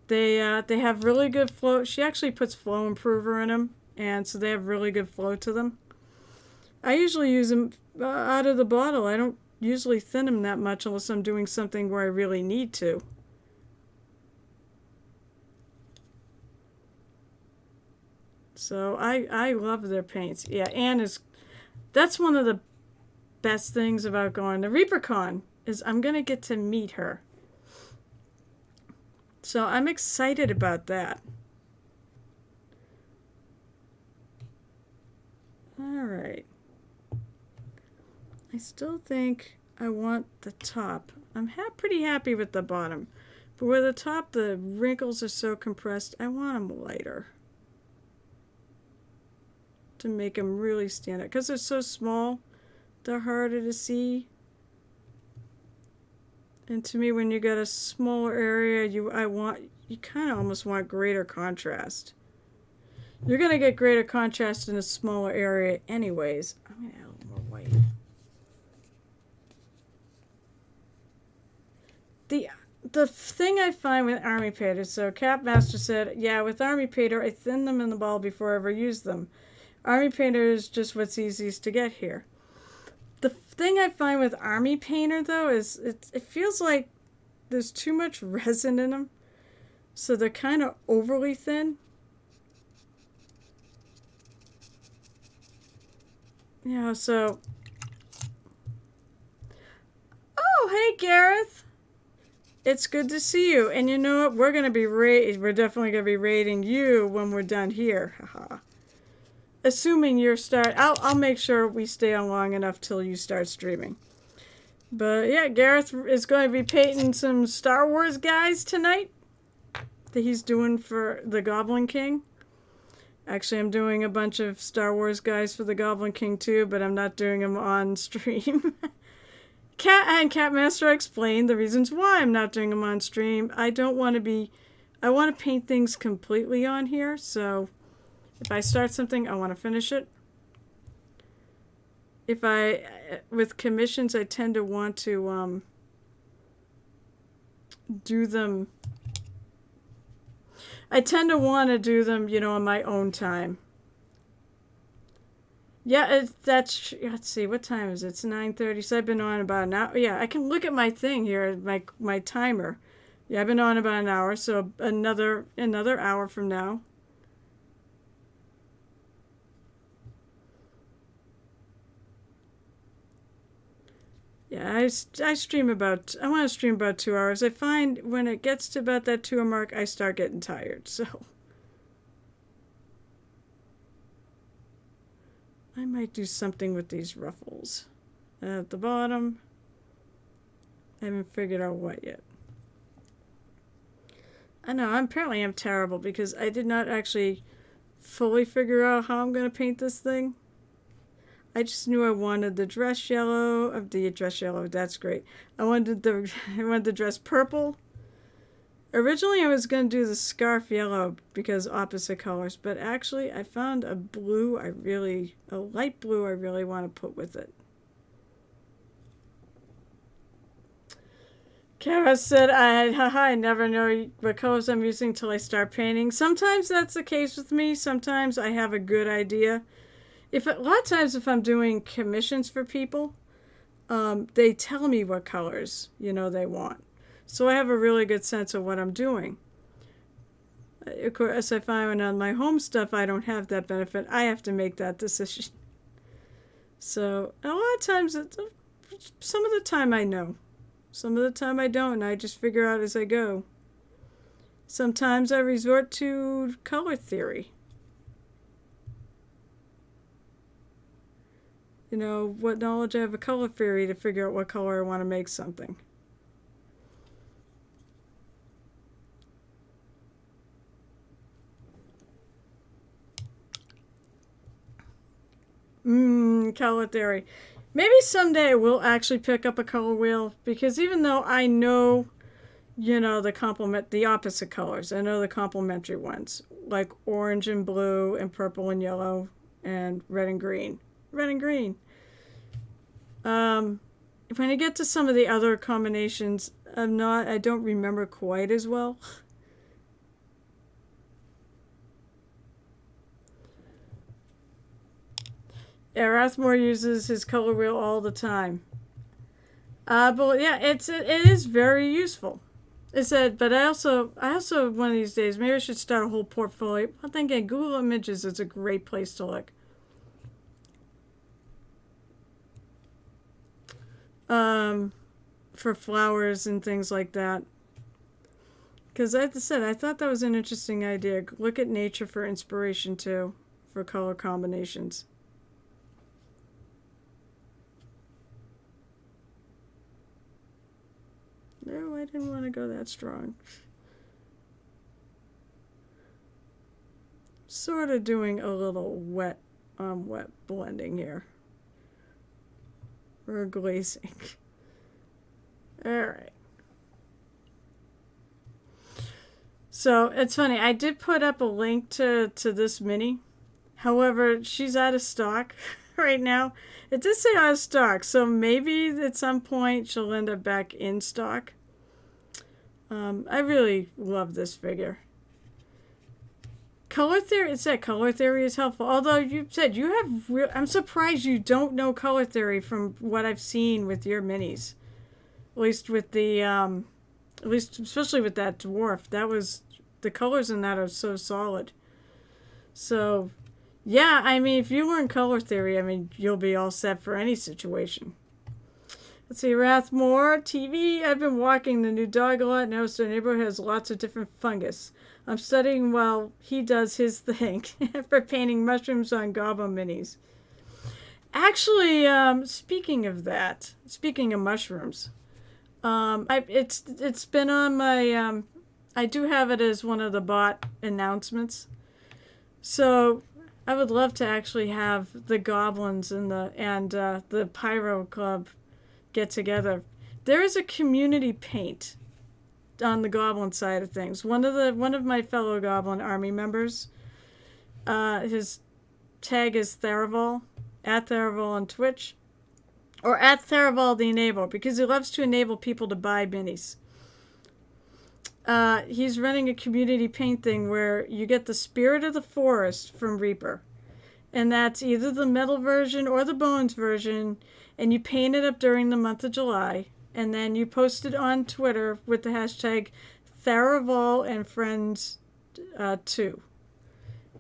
They have really good flow. She actually puts flow improver in them, and so they have really good flow to them. I usually use them out of the bottle. I don't usually thin them that much unless I'm doing something where I really need to. So I love their paints. Yeah, that's one of the best things about going to ReaperCon is I'm going to get to meet her. So I'm excited about that. All right. I still think I want the top. I'm pretty happy with the bottom. But where the top, the wrinkles are so compressed, I want them lighter. To make them really stand out. Because they're so small, they're harder to see. And to me, when you got a smaller area, you kind of almost want greater contrast. You're going to get greater contrast in a smaller area anyways. I'm going to add a little more white. The thing I find with army painters, so Capmaster said, yeah, with army painter, I thin them in the ball before I ever use them. Army painter is just what's easiest to get here. The thing I find with army painter, though, is it feels like there's too much resin in them. So they're kind of overly thin. Yeah, so... Oh, hey, Gareth! It's good to see you. And you know what? We're definitely going to be rating you when we're done here. Haha. Assuming you're I'll make sure we stay on long enough till you start streaming. But yeah, Gareth is going to be painting some Star Wars guys tonight that he's doing for the Goblin King. Actually, I'm doing a bunch of Star Wars guys for the Goblin King too, but I'm not doing them on stream. Catmaster explained the reasons why I'm not doing them on stream. I want to paint things completely on here, so if I start something, I want to finish it. With commissions, I tend to want to do them. I tend to want to do them, in my own time. Yeah, let's see, what time is it? It's 9:30, so I've been on about an hour. Yeah, I can look at my thing here, my timer. Yeah, I've been on about an hour, so another hour from now. Yeah, I want to stream about 2 hours. I find when it gets to about that 2 hour mark, I start getting tired, so... I might do something with these ruffles. At the bottom. I haven't figured out what yet. I know, apparently I'm terrible because I did not actually fully figure out how I'm going to paint this thing. I just knew I wanted the dress yellow. That's great. I wanted the dress purple. Originally I was going to do the scarf yellow because opposite colors, but actually I found a light blue I really want to put with it. Kara said, I never know what colors I'm using till I start painting. Sometimes that's the case with me. Sometimes I have a good idea. A lot of times if I'm doing commissions for people, they tell me what colors, they want. So I have a really good sense of what I'm doing. Of course, I find on my home stuff, I don't have that benefit. I have to make that decision. So a lot of times, some of the time I know. Some of the time I don't, and I just figure out as I go. Sometimes I resort to color theory. What knowledge I have of color theory to figure out what color I want to make something. Color theory. Maybe someday I will actually pick up a color wheel, because even though I know, the opposite colors, I know the complementary ones, like orange and blue and purple and yellow and red and green. Red and green. When I get to some of the other combinations, I don't remember quite as well. Rathmore uses his color wheel all the time. But yeah, it is very useful. But I also one of these days, maybe I should start a whole portfolio. I'm thinking Google Images is a great place to look. For flowers and things like that. Because as I said, I thought that was an interesting idea. Look at nature for inspiration too, for color combinations. I didn't want to go that strong. Sort of doing a little wet blending here. Or glazing. Alright. So, it's funny. I did put up a link to this mini. However, she's out of stock right now. It did say out of stock, so maybe at some point she'll end up back in stock. I really love this figure. Color theory, it said color theory is helpful. Although you said you have I'm surprised you don't know color theory from what I've seen with your minis. At least with the, at least especially with that dwarf. That was, the colors in that are so solid. So, yeah, I mean, if you learn color theory, I mean, you'll be all set for any situation. Let's see, Rathmore TV. I've been walking the new dog a lot. Noticed our neighborhood has lots of different fungus. I'm studying while he does his thing for painting mushrooms on goblin minis. Actually, speaking of that, speaking of mushrooms, it's been on my I do have it as one of the bot announcements. So I would love to actually have the goblins and the Pyro Club get together. There is a community paint on the goblin side of things. One of my fellow goblin army members, his tag is Theraval, at Theraval on Twitch, or at Theraval the Enabler, because he loves to enable people to buy minis. He's running a community paint thing where you get the Spirit of the Forest from Reaper. And that's either the metal version or the bones version, and you paint it up during the month of July, and then you post it on Twitter with the hashtag Theraval and Friends 2.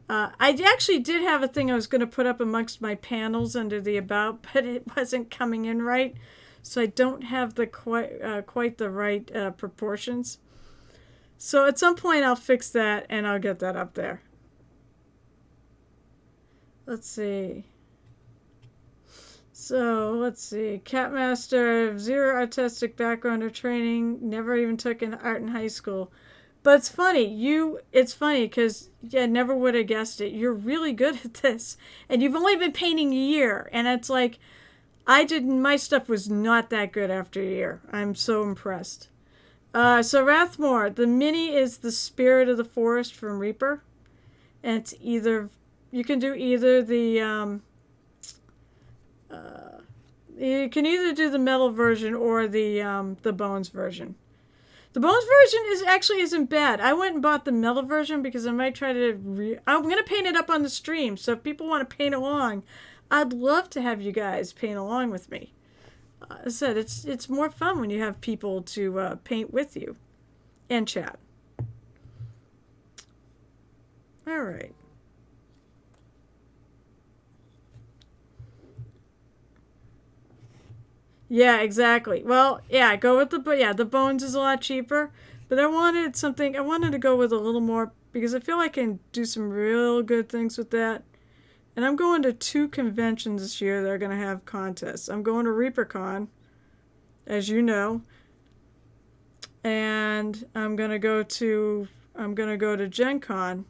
I actually did have a thing I was going to put up amongst my panels under the About, but it wasn't coming in right, so I don't have the quite the right proportions. So at some point I'll fix that and I'll get that up there. Let's see. So, let's see. Catmaster, zero artistic background or training, never even took an art in high school. But it's funny because, yeah, never would have guessed it. You're really good at this. And you've only been painting a year. And it's like, my stuff was not that good after a year. I'm so impressed. So Rathmore, the mini is the Spirit of the Forest from Reaper. And it's either, you can do either the, you can either do the metal version or the bones version. The bones version isn't bad. I went and bought the metal version because I might try to I'm going to paint it up on the stream. So if people want to paint along, I'd love to have you guys paint along with me. As I said, it's more fun when you have people to paint with you and chat. All right. Yeah, exactly. Well, yeah, go with the bones is a lot cheaper, but I wanted to go with a little more because I feel I can do some real good things with that. And I'm going to 2 conventions this year that are going to have contests. I'm going to ReaperCon, as you know, and I'm going to go to Gen Con,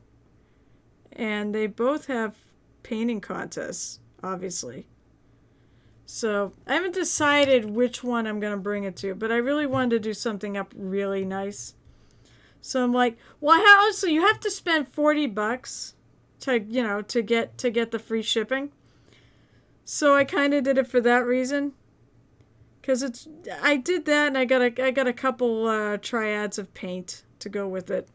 and they both have painting contests, obviously. So I haven't decided which one I'm going to bring it to, but I really wanted to do something up really nice. So I'm like, well, so you have to spend $40 to get the free shipping. So I kind of did it for that reason. Because I did that and I got a couple triads of paint to go with it.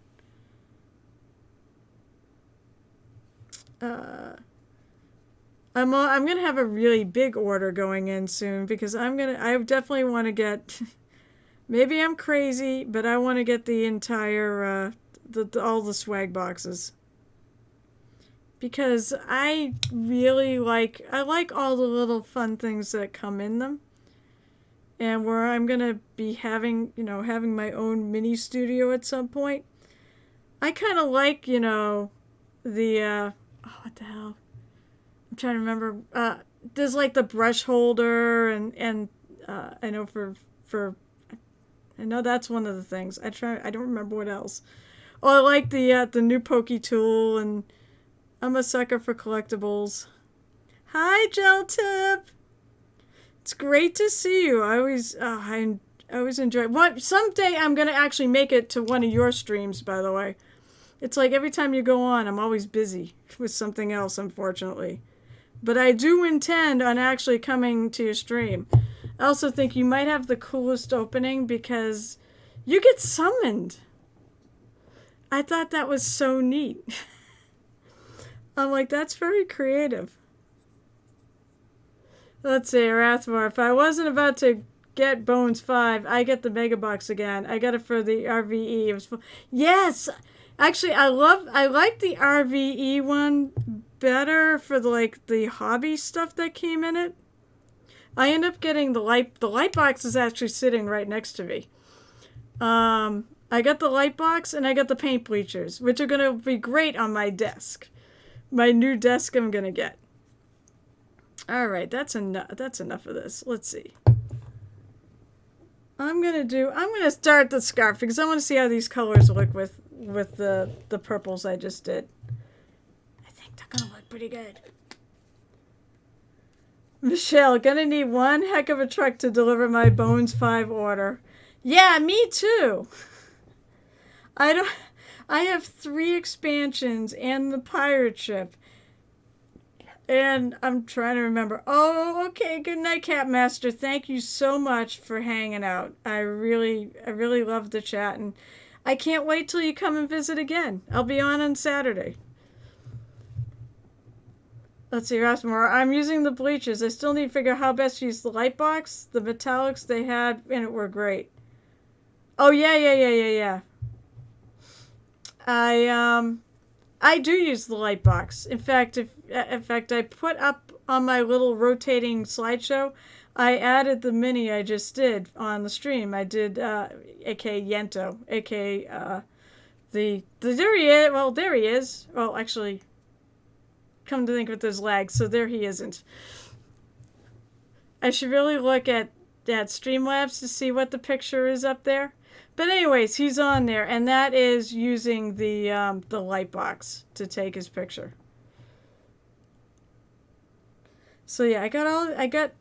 I'm gonna have a really big order going in soon because I definitely want to get. Maybe I'm crazy, but I want to get the entire all the swag boxes because I like all the little fun things that come in them, and where I'm gonna be having my own mini studio at some point. I kind of like the what the hell. I'm trying to remember. There's like the brush holder and I know for I know that's one of the things. I don't remember what else. Oh, I like the new Pokey tool, and I'm a sucker for collectibles. Hi, Gel Tip. It's great to see you. I always enjoy. What someday I'm gonna actually make it to one of your streams. By the way, it's like every time you go on, I'm always busy with something else, unfortunately. But I do intend on actually coming to your stream. I also think you might have the coolest opening because you get summoned. I thought that was so neat. I'm like, that's very creative. Let's see, Rathmore. If I wasn't about to get Bones 5, I get the Mega Box again. I got it for the RVE. It was yes! Actually, I like the RVE one better for the hobby stuff that came in it. I end up getting the light box is actually sitting right next to me. I got the light box and I got the paint bleachers, which are going to be great on my desk. My new desk I'm going to get. All right, that's enough of this. Let's see. I'm going to start the scarf because I want to see how these colors look with the purples I just did. I think they're going to look pretty good. Michelle, gonna need one heck of a truck to deliver my Bones 5 order. Yeah, me too. I have 3 expansions and the pirate ship. And I'm trying to remember. Oh, okay. Good night, Capmaster. Thank you so much for hanging out. I really love the chat, and I can't wait till you come and visit again. I'll be on Saturday. Let's see, Rasmore. I'm using the bleachers. I still need to figure out how best to use the light box. The metallics they had in it were great. Oh yeah. I do use the light box. In fact, I put up on my little rotating slideshow, I added the mini I just did on the stream. I did aka Yento, aka there he is. Well, there he is. Well, actually, come to think of it, there's lag, so there he isn't. I should really look at Streamlabs to see what the picture is up there. But anyways, he's on there, and that is using the light box to take his picture. So yeah, I got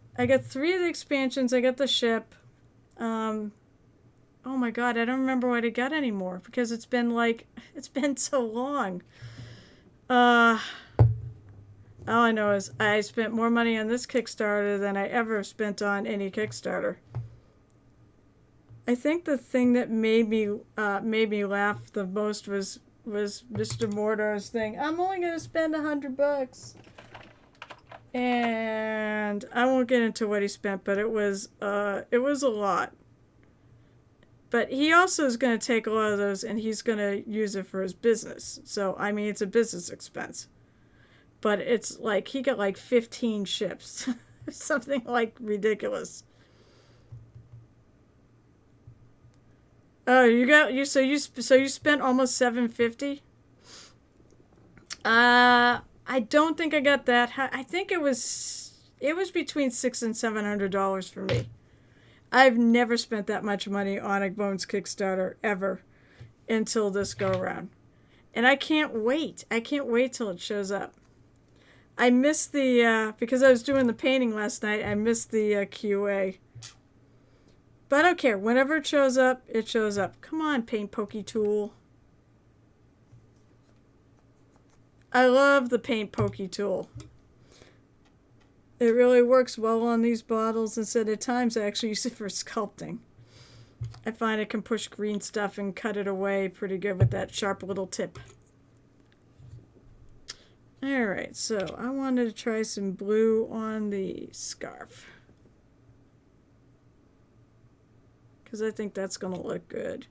3 of the expansions. I got the ship. Oh my god, I don't remember what I got anymore because it's been so long. All I know is I spent more money on this Kickstarter than I ever spent on any Kickstarter. I think the thing that made me laugh the most was Mr. Mortar's thing. I'm only gonna spend $100, and I won't get into what he spent, but it was a lot. But he also is gonna take a lot of those, and he's gonna use it for his business. So I mean, it's a business expense. But it's like he got like 15 ships, something like ridiculous. Oh, so you spent almost $750. I don't think I got that. I think it was between $600 and $700 for me. I've never spent that much money on a Bones Kickstarter ever until this go around, and I can't wait. I can't wait till it shows up. I missed because I was doing the painting last night. I missed the QA. But I don't care. Whenever it shows up, it shows up. Come on, Paint Pokey tool. I love the Paint Pokey tool. It really works well on these bottles, and at times I actually use it for sculpting. I find I can push green stuff and cut it away pretty good with that sharp little tip. Alright, so I wanted to try some blue on the scarf, because I think that's going to look good.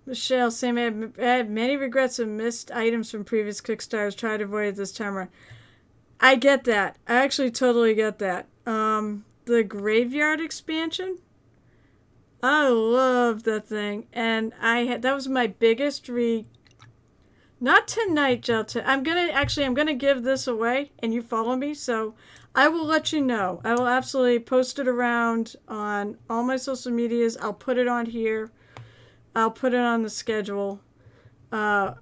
Michelle, same. I had many regrets of missed items from previous Kickstarters. Tried to avoid it this time around. I get that. I actually totally get that. The Graveyard expansion, I love that thing, and that was my biggest Not tonight, Jelta. I'm gonna give this away, and you follow me, so I will let you know. I will absolutely post it around on all my social medias. I'll put it on here. I'll put it on the schedule. But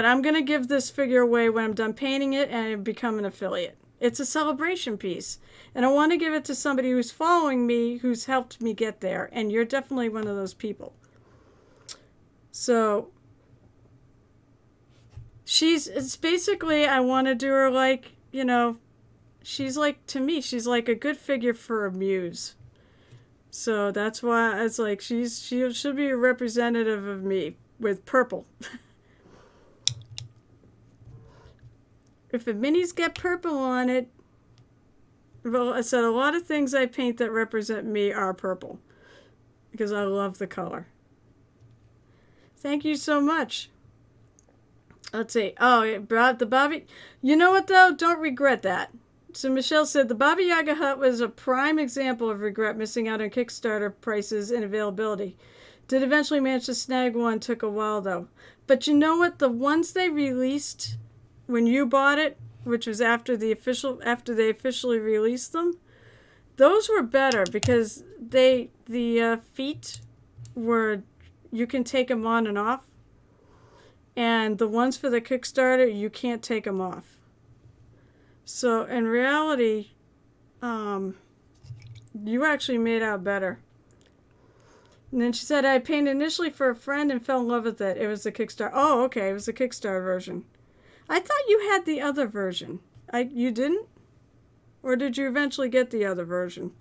I'm gonna give this figure away when I'm done painting it and become an affiliate. It's a celebration piece, and I want to give it to somebody who's following me, who's helped me get there, and you're definitely one of those people. So it's basically, I want to do her like, you know, she's like, to me, she's like a good figure for a muse. So that's why it's like she should be a representative of me with purple. If the minis get purple on it, well, I said a lot of things I paint that represent me are purple because I love the color. Thank you so much. Let's see. Oh, the Baba. You know what though? Don't regret that. So Michelle said the Baba Yaga hut was a prime example of regret missing out on Kickstarter prices and availability. Did eventually manage to snag one. Took a while though. But you know what? The ones they released when you bought it, which was after they officially released them, those were better because the feet were, you can take them on and off. And the ones for the Kickstarter, you can't take them off. So in reality, you actually made out better. And then she said, I painted initially for a friend and fell in love with it. It was the Kickstarter. Oh, okay. It was the Kickstarter version. I thought you had the other version. You didn't? Or did you eventually get the other version?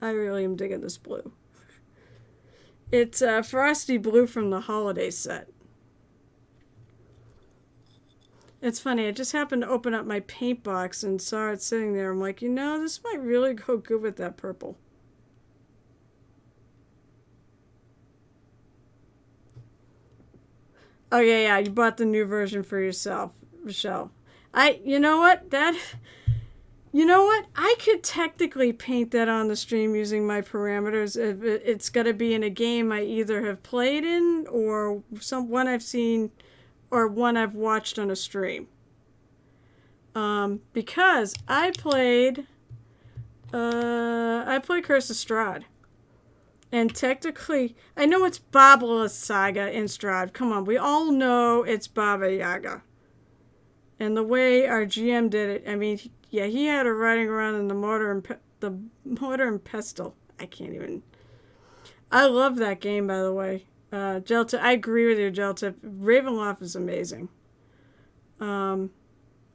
I really am digging this blue. It's frosty blue from the holiday set. It's funny, I just happened to open up my paint box and saw it sitting there. I'm like, you know, this might really go good with that purple. Oh, yeah, you bought the new version for yourself, Michelle. You know what? I could technically paint that on the stream using my parameters. It's got to be in a game I either have played in or one I've seen or one I've watched on a stream. Because I played Curse of Strahd. And technically, I know it's Baba Saga in Strahd. Come on, we all know it's Baba Yaga. And the way our GM did it, I mean, yeah, he had her riding around in the mortar and pestle. I can't even. I love that game, by the way. Jelta, I agree with you, Jelta. Ravenloft is amazing. I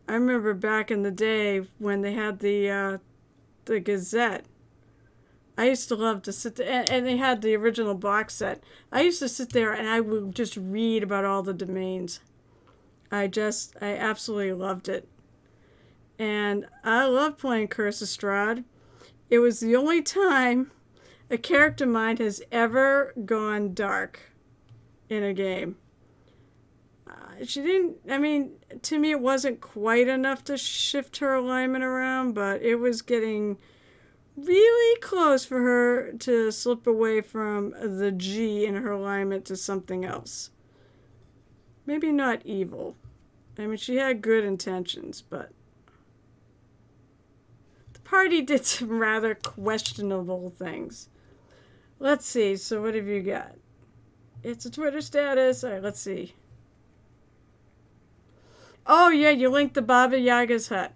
remember back in the day when they had the Gazette. I used to love to sit there, and they had the original box set. I used to sit there and I would just read about all the domains. I absolutely loved it. And I love playing Curse of Strahd. It was the only time a character mine has ever gone dark in a game. She didn't, I mean, to me it wasn't quite enough to shift her alignment around, but it was getting really close for her to slip away from the G in her alignment to something else. Maybe not evil. I mean, she had good intentions, but the party did some rather questionable things. Let's see. So what have you got? It's a Twitter status. All right, let's see. Oh, yeah, you linked the Baba Yaga's hut.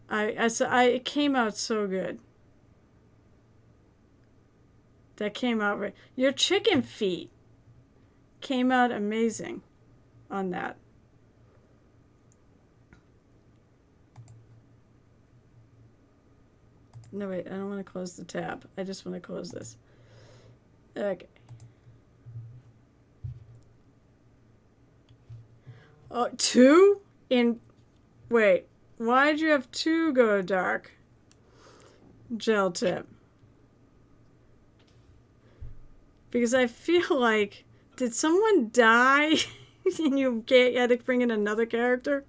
It came out so good. That came out right. Your chicken feet came out amazing on that. No, wait, I don't want to close the tab. I just want to close this. Okay. Oh, two? Wait, why'd you have two go dark? Gel tip. Because I feel like, did someone die and you had to bring in another character?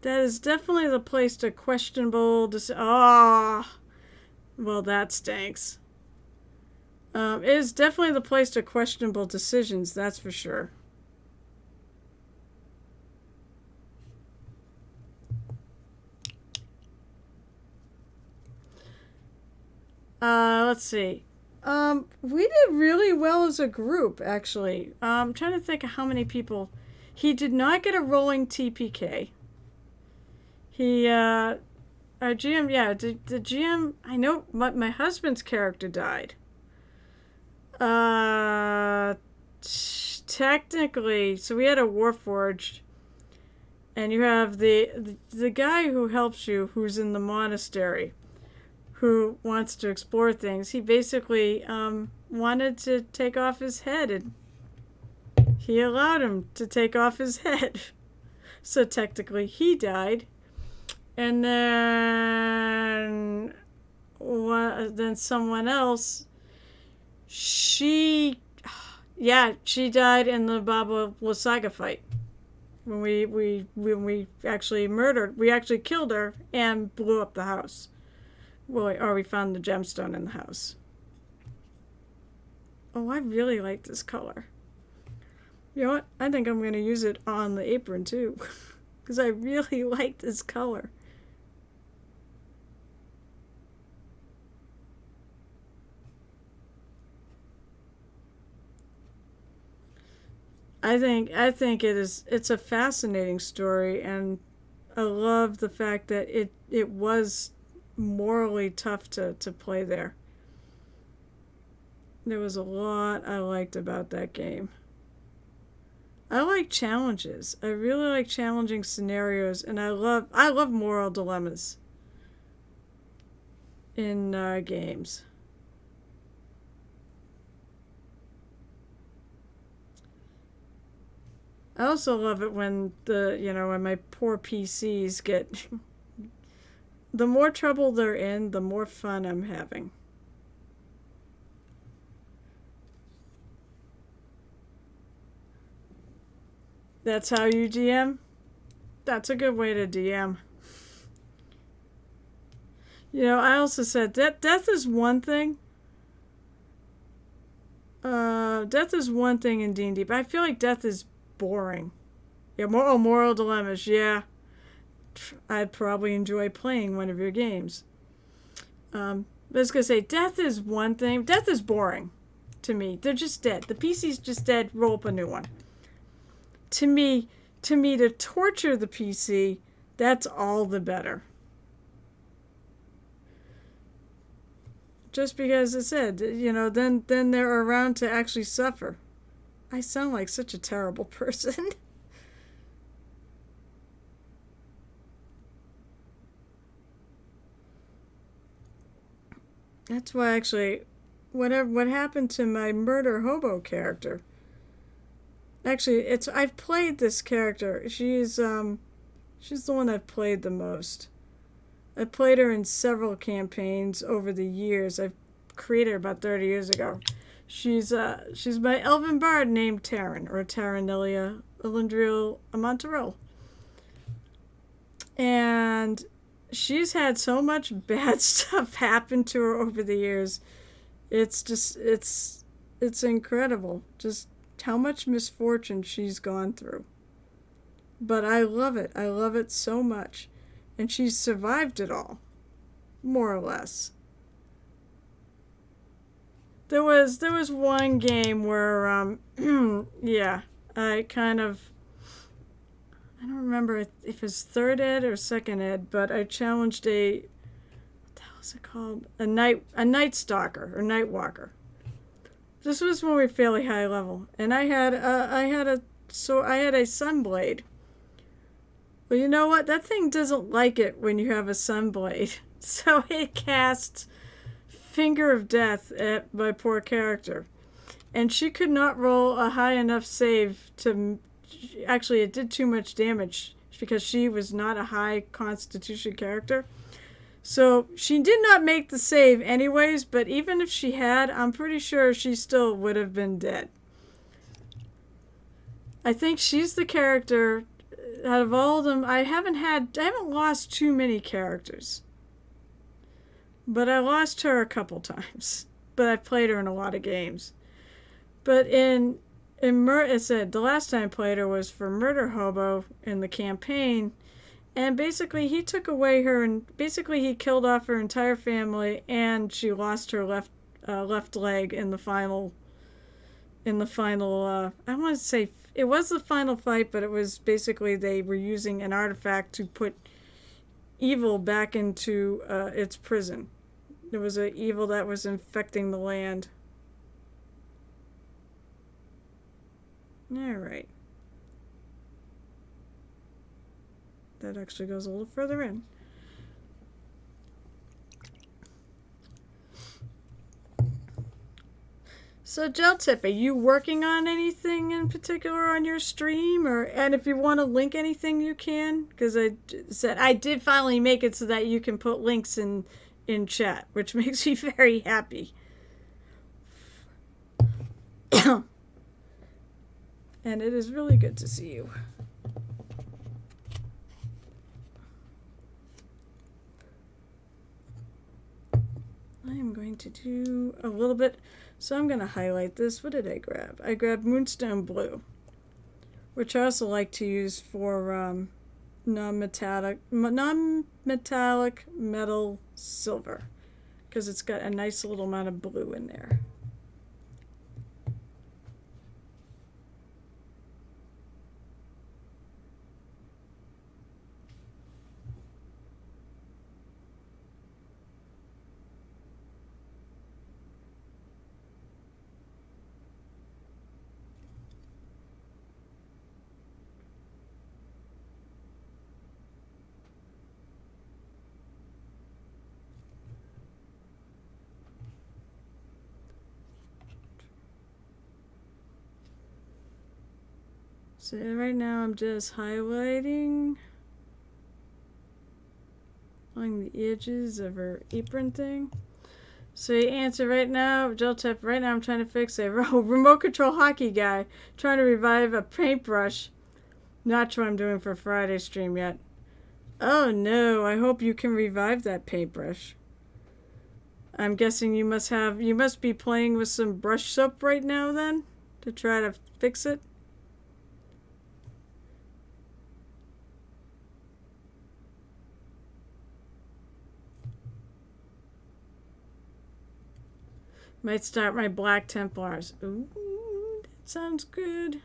That is definitely the place to questionable. Oh, well, that stinks. It is definitely the place to questionable decisions. That's for sure. Let's see. We did really well as a group, actually. I'm trying to think of how many people. He did not get a rolling TPK. He, our GM, yeah, the GM, I know my husband's character died. Technically, so we had a Warforged, and you have the guy who helps you, who's in the monastery, who wants to explore things. He basically wanted to take off his head, and he allowed him to take off his head. So technically, he died. And then someone else, she died in the Baba Lysaga fight. When we actually killed her and blew up the house. Well, or we found the gemstone in the house. Oh, I really like this color. You know what? I think I'm going to use it on the apron too. Because I really like this color. I think it's a fascinating story, and I love the fact that it was morally tough to play there. There was a lot I liked about that game. I like challenges. I really like challenging scenarios, and I love moral dilemmas in games. I also love it when when my poor PCs get the more trouble they're in, the more fun I'm having. That's how you DM? That's a good way to DM. I also said that death is one thing. Death is one thing in D&D, but I feel like death is boring. Yeah, moral dilemmas. Yeah, I'd probably enjoy playing one of your games. But I was gonna say, death is one thing. Death is boring to me. They're just dead. The PC's just dead. Roll up a new one. To me, to torture the PC, that's all the better. Just because I said, then they're around to actually suffer. I sound like such a terrible person. That's why actually, what happened to my murder hobo character? Actually, I've played this character. She's the one I've played the most. I played her in several campaigns over the years. I've created her about 30 years ago. She's my elven bard named Taryn, or Taranilia Elendril Amontaril. And she's had so much bad stuff happen to her over the years. It's incredible just how much misfortune she's gone through. But I love it. I love it so much. And she's survived it all, more or less. There was one game where I don't remember if it was third ed or second ed, but I challenged what the hell is it called? A night stalker or night walker. This was when we were fairly high level, and I had a sunblade. Well, you know what? That thing doesn't like it when you have a sunblade, so it cast Finger of Death at my poor character, and she could not roll a high enough save to. Actually, it did too much damage because she was not a high constitution character. So she did not make the save anyways, but even if she had, I'm pretty sure she still would have been dead. I think she's the character out of all of them, I haven't lost too many characters. But I lost her a couple times. But I've played her in a lot of games. But it said the last time I played her was for Murder Hobo in the campaign, and basically he took away her, and basically he killed off her entire family, and she lost her left leg in the final. I want to say it was the final fight, but it was basically they were using an artifact to put evil back into its prison. There was an evil that was infecting the land. Alright. That actually goes a little further in. So, Gel Tip, are you working on anything in particular on your stream? And if you want to link anything, you can? Because I did finally make it so that you can put links in chat, which makes me very happy. And it is really good to see you. I am going to do a little bit. So I'm going to highlight this. What did I grab? I grabbed Moonstone Blue, which I also like to use for non-metallic metal silver, because it's got a nice little amount of blue in there. So right now I'm just highlighting along the edges of her apron thing. So you answer right now, Gel Tip, right now I'm trying to fix a remote control hockey guy, trying to revive a paintbrush. Not sure what I'm doing for Friday stream yet. Oh no, I hope you can revive that paintbrush. I'm guessing you must be playing with some brush soap right now then, to try to fix it. Might start my Black Templars. Ooh, that sounds good.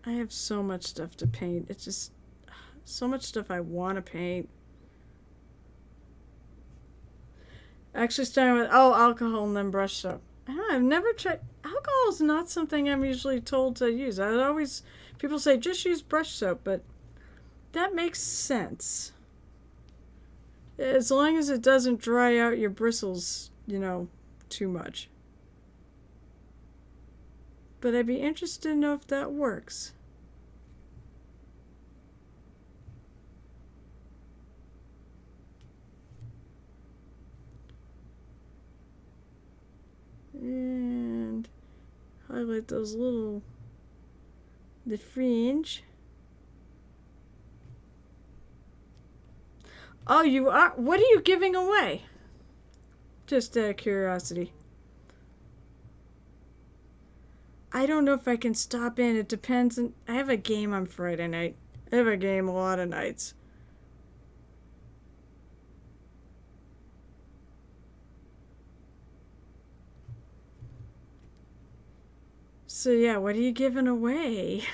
I have so much stuff to paint. It's just so much stuff I want to paint. Actually starting with, alcohol and then brush soap. I've never tried. Alcohol is not something I'm usually told to use. People say just use brush soap, but that makes sense. As long as it doesn't dry out your bristles, too much. But I'd be interested to know if that works. And highlight the fringe. Oh, you are? What are you giving away? Just out of curiosity. I don't know if I can stop in. It depends. I have a game on Friday night. I have a game a lot of nights. So yeah, what are you giving away?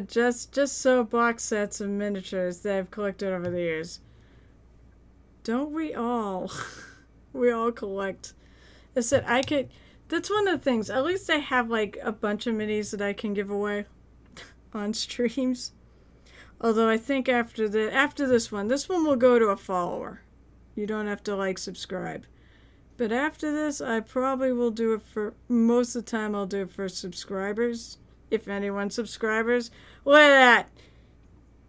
just so box sets of miniatures that I've collected over the years. Don't we all? We all collect. I said I could. That's one of the things. At least I have like a bunch of minis that I can give away on streams. Although I think after this one will go to a follower. You don't have to like subscribe. But after this, I probably will do it for, most of the time I'll do it for subscribers. If anyone subscribers. Look at that.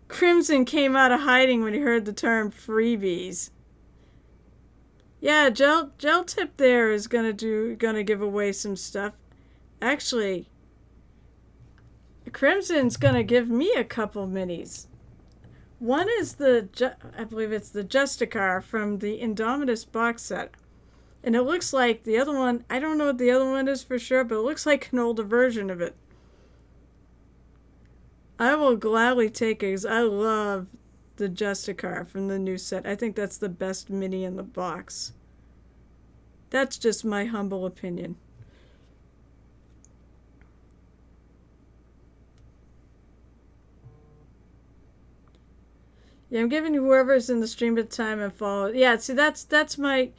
Crimson came out of hiding when he heard the term freebies. Yeah, Gel Tip there is gonna give away some stuff. Actually, Crimson's gonna give me a couple minis. One is I believe it's the Justicar from the Indominus box set. And it looks like the other one, I don't know what the other one is for sure, but it looks like an older version of it. I will gladly take it because I love the Justicar from the new set. I think that's the best mini in the box. That's just my humble opinion. Yeah, I'm giving whoever's in the stream at the time and follow. Yeah, see, that's my...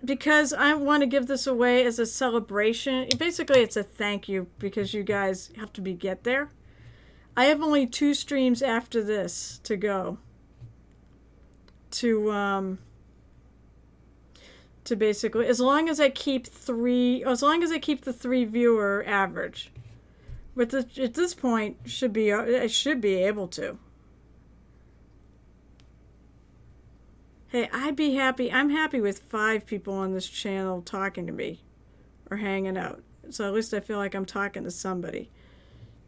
Because I want to give this away as a celebration. Basically, it's a thank you because you guys have to get there. I have only 2 streams after this to go. To basically, as long as I keep the 3 viewer average. But at this point, I should be able to. Hey, I'd be happy. I'm happy with 5 people on this channel talking to me or hanging out. So at least I feel like I'm talking to somebody.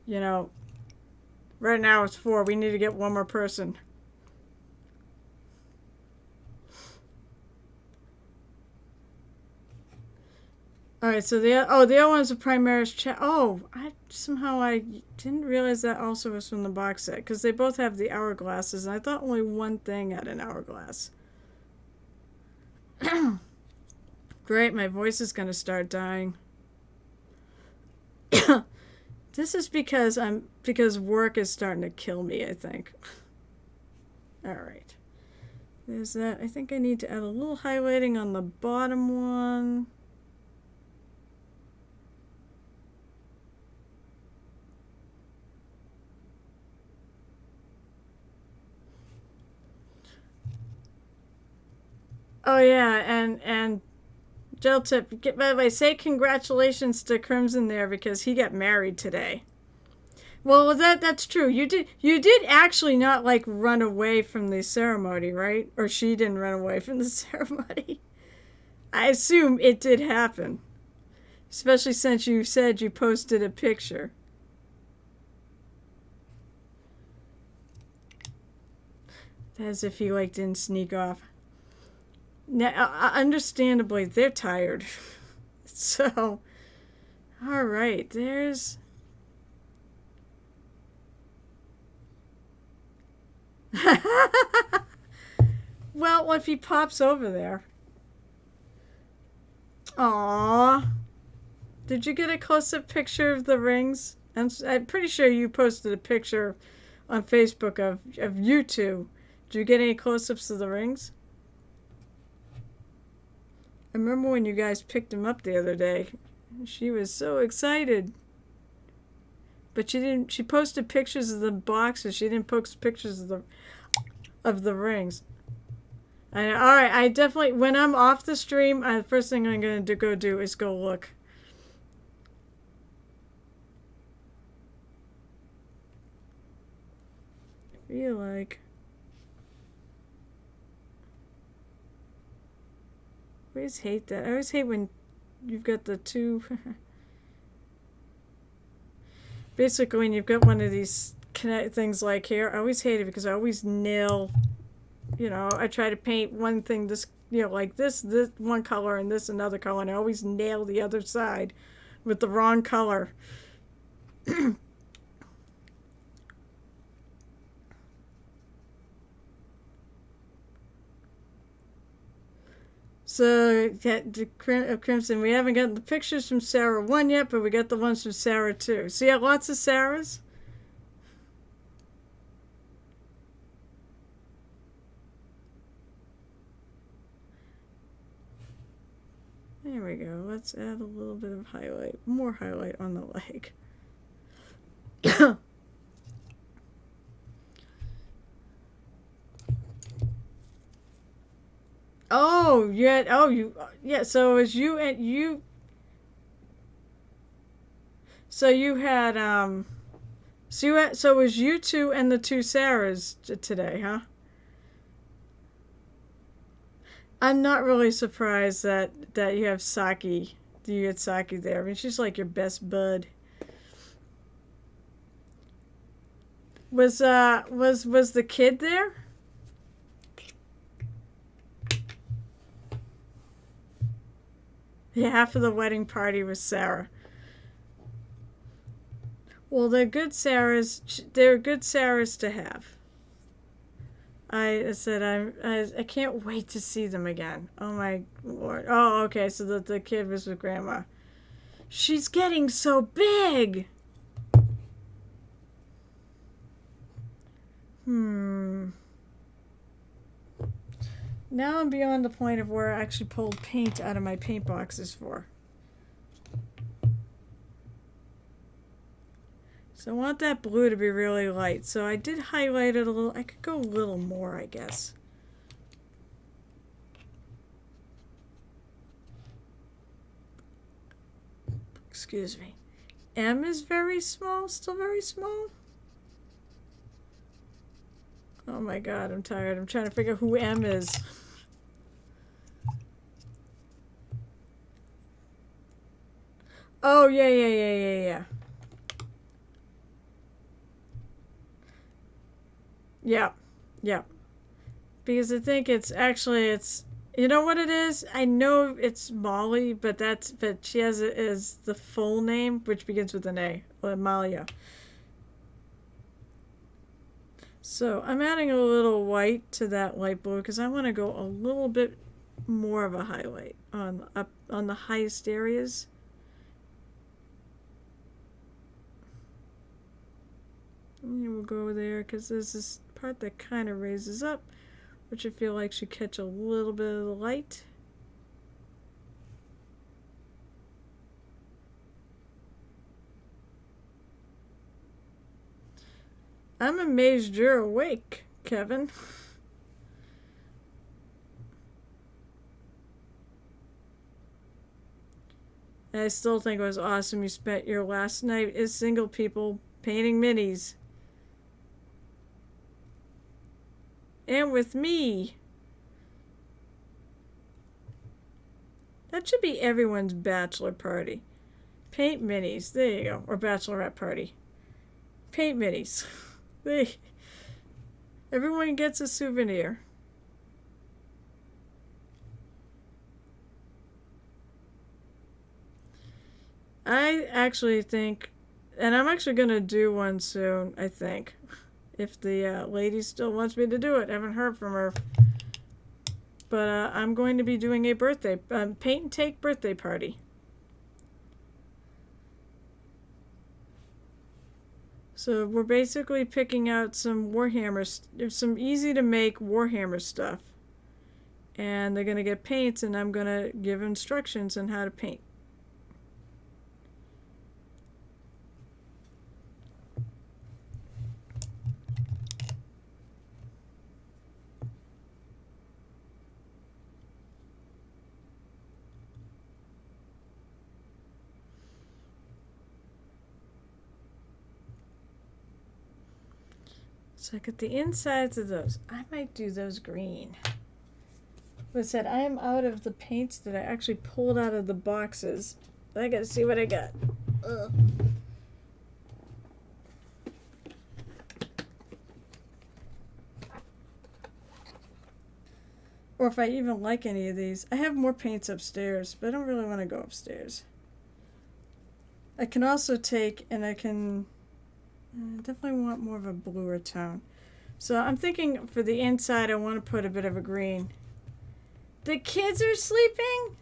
You know, right now it's 4. We need to get one more person. All right, so the other one's a Primaris chat. Oh, I didn't realize that also was from the box set because they both have the hourglasses, and I thought only one thing had an hourglass. Great, my voice is going to start dying. This is because work is starting to kill me, I think. All right. There's that. I think I need to add a little highlighting on the bottom one. Oh yeah, and Gel Tip, by the way, say congratulations to Crimson there because he got married today. Well, that's true. You did actually not like run away from the ceremony, right? Or she didn't run away from the ceremony. I assume it did happen. Especially since you said you posted a picture. As if he didn't sneak off. Now, understandably, they're tired. So, all right, there's... Well, if he pops over there. Aww. Did you get a close-up picture of the rings? I'm pretty sure you posted a picture on Facebook of you two. Did you get any close-ups of the rings? I remember when you guys picked him up the other day. She was so excited. But she posted pictures of the boxes. She didn't post pictures of the rings. All right, I definitely, when I'm off the stream, the first thing I'm going to go do is go look. I feel like... I always hate that. I always hate when you've got the two... Basically, when you've got one of these things like here, I always hate it because I always nail... You know, I try to paint one thing this, like this one color and this another color, and I always nail the other side with the wrong color. So, Crimson, we haven't gotten the pictures from Sarah 1 yet, but we got the ones from Sarah 2. So, yeah, lots of Sarahs. There we go. Let's add a little bit of highlight, more highlight on the leg. Oh, yeah. Oh, yeah. So it was you and you. So you had, so it was you two and the two Sarahs today, huh? I'm not really surprised that you have Saki. You had Saki there. I mean, she's like your best bud. Was the kid there? Yeah, half of the wedding party was Sarah. Well, they're good Sarahs. They're good Sarahs to have. I said I can't wait to see them again. Oh my lord. Oh, okay. So the kid was with grandma. She's getting so big. Now I'm beyond the point of where I actually pulled paint out of my paint boxes for. So I want that blue to be really light. So I did highlight it a little. I could go a little more, I guess. Excuse me. M is very small, still very small. Oh my god, I'm tired. I'm trying to figure out who M is. Oh, yeah. Yeah. Because I think it's actually, you know what it is? I know it's Molly, but she has it as the full name, which begins with an A, Amalia. So I'm adding a little white to that light blue because I want to go a little bit more of a highlight on the highest areas. And we'll go there because there's this part that kind of raises up, which I feel like should catch a little bit of the light. I'm amazed you're awake, Kevin. I still think it was awesome you spent your last night as single people painting minis. And with me. That should be everyone's bachelor party. Paint minis. There you go. Or bachelorette party. Paint minis. Everyone gets a souvenir. I actually think, and I'm actually going to do one soon, I think. If the lady still wants me to do it. I haven't heard from her. But I'm going to be doing a birthday, paint and take birthday party. So we're basically picking out some Warhammer, some easy to make Warhammer stuff. And they're going to get paints and I'm going to give instructions on how to paint. So I got the insides of those. I might do those green. But I said I am out of the paints that I actually pulled out of the boxes. I gotta see what I got. Ugh. Or if I even like any of these. I have more paints upstairs, but I don't really want to go upstairs. I can also take, and I can definitely want more of a bluer tone. So I'm thinking for the inside I want to put a bit of a green. The kids are sleeping?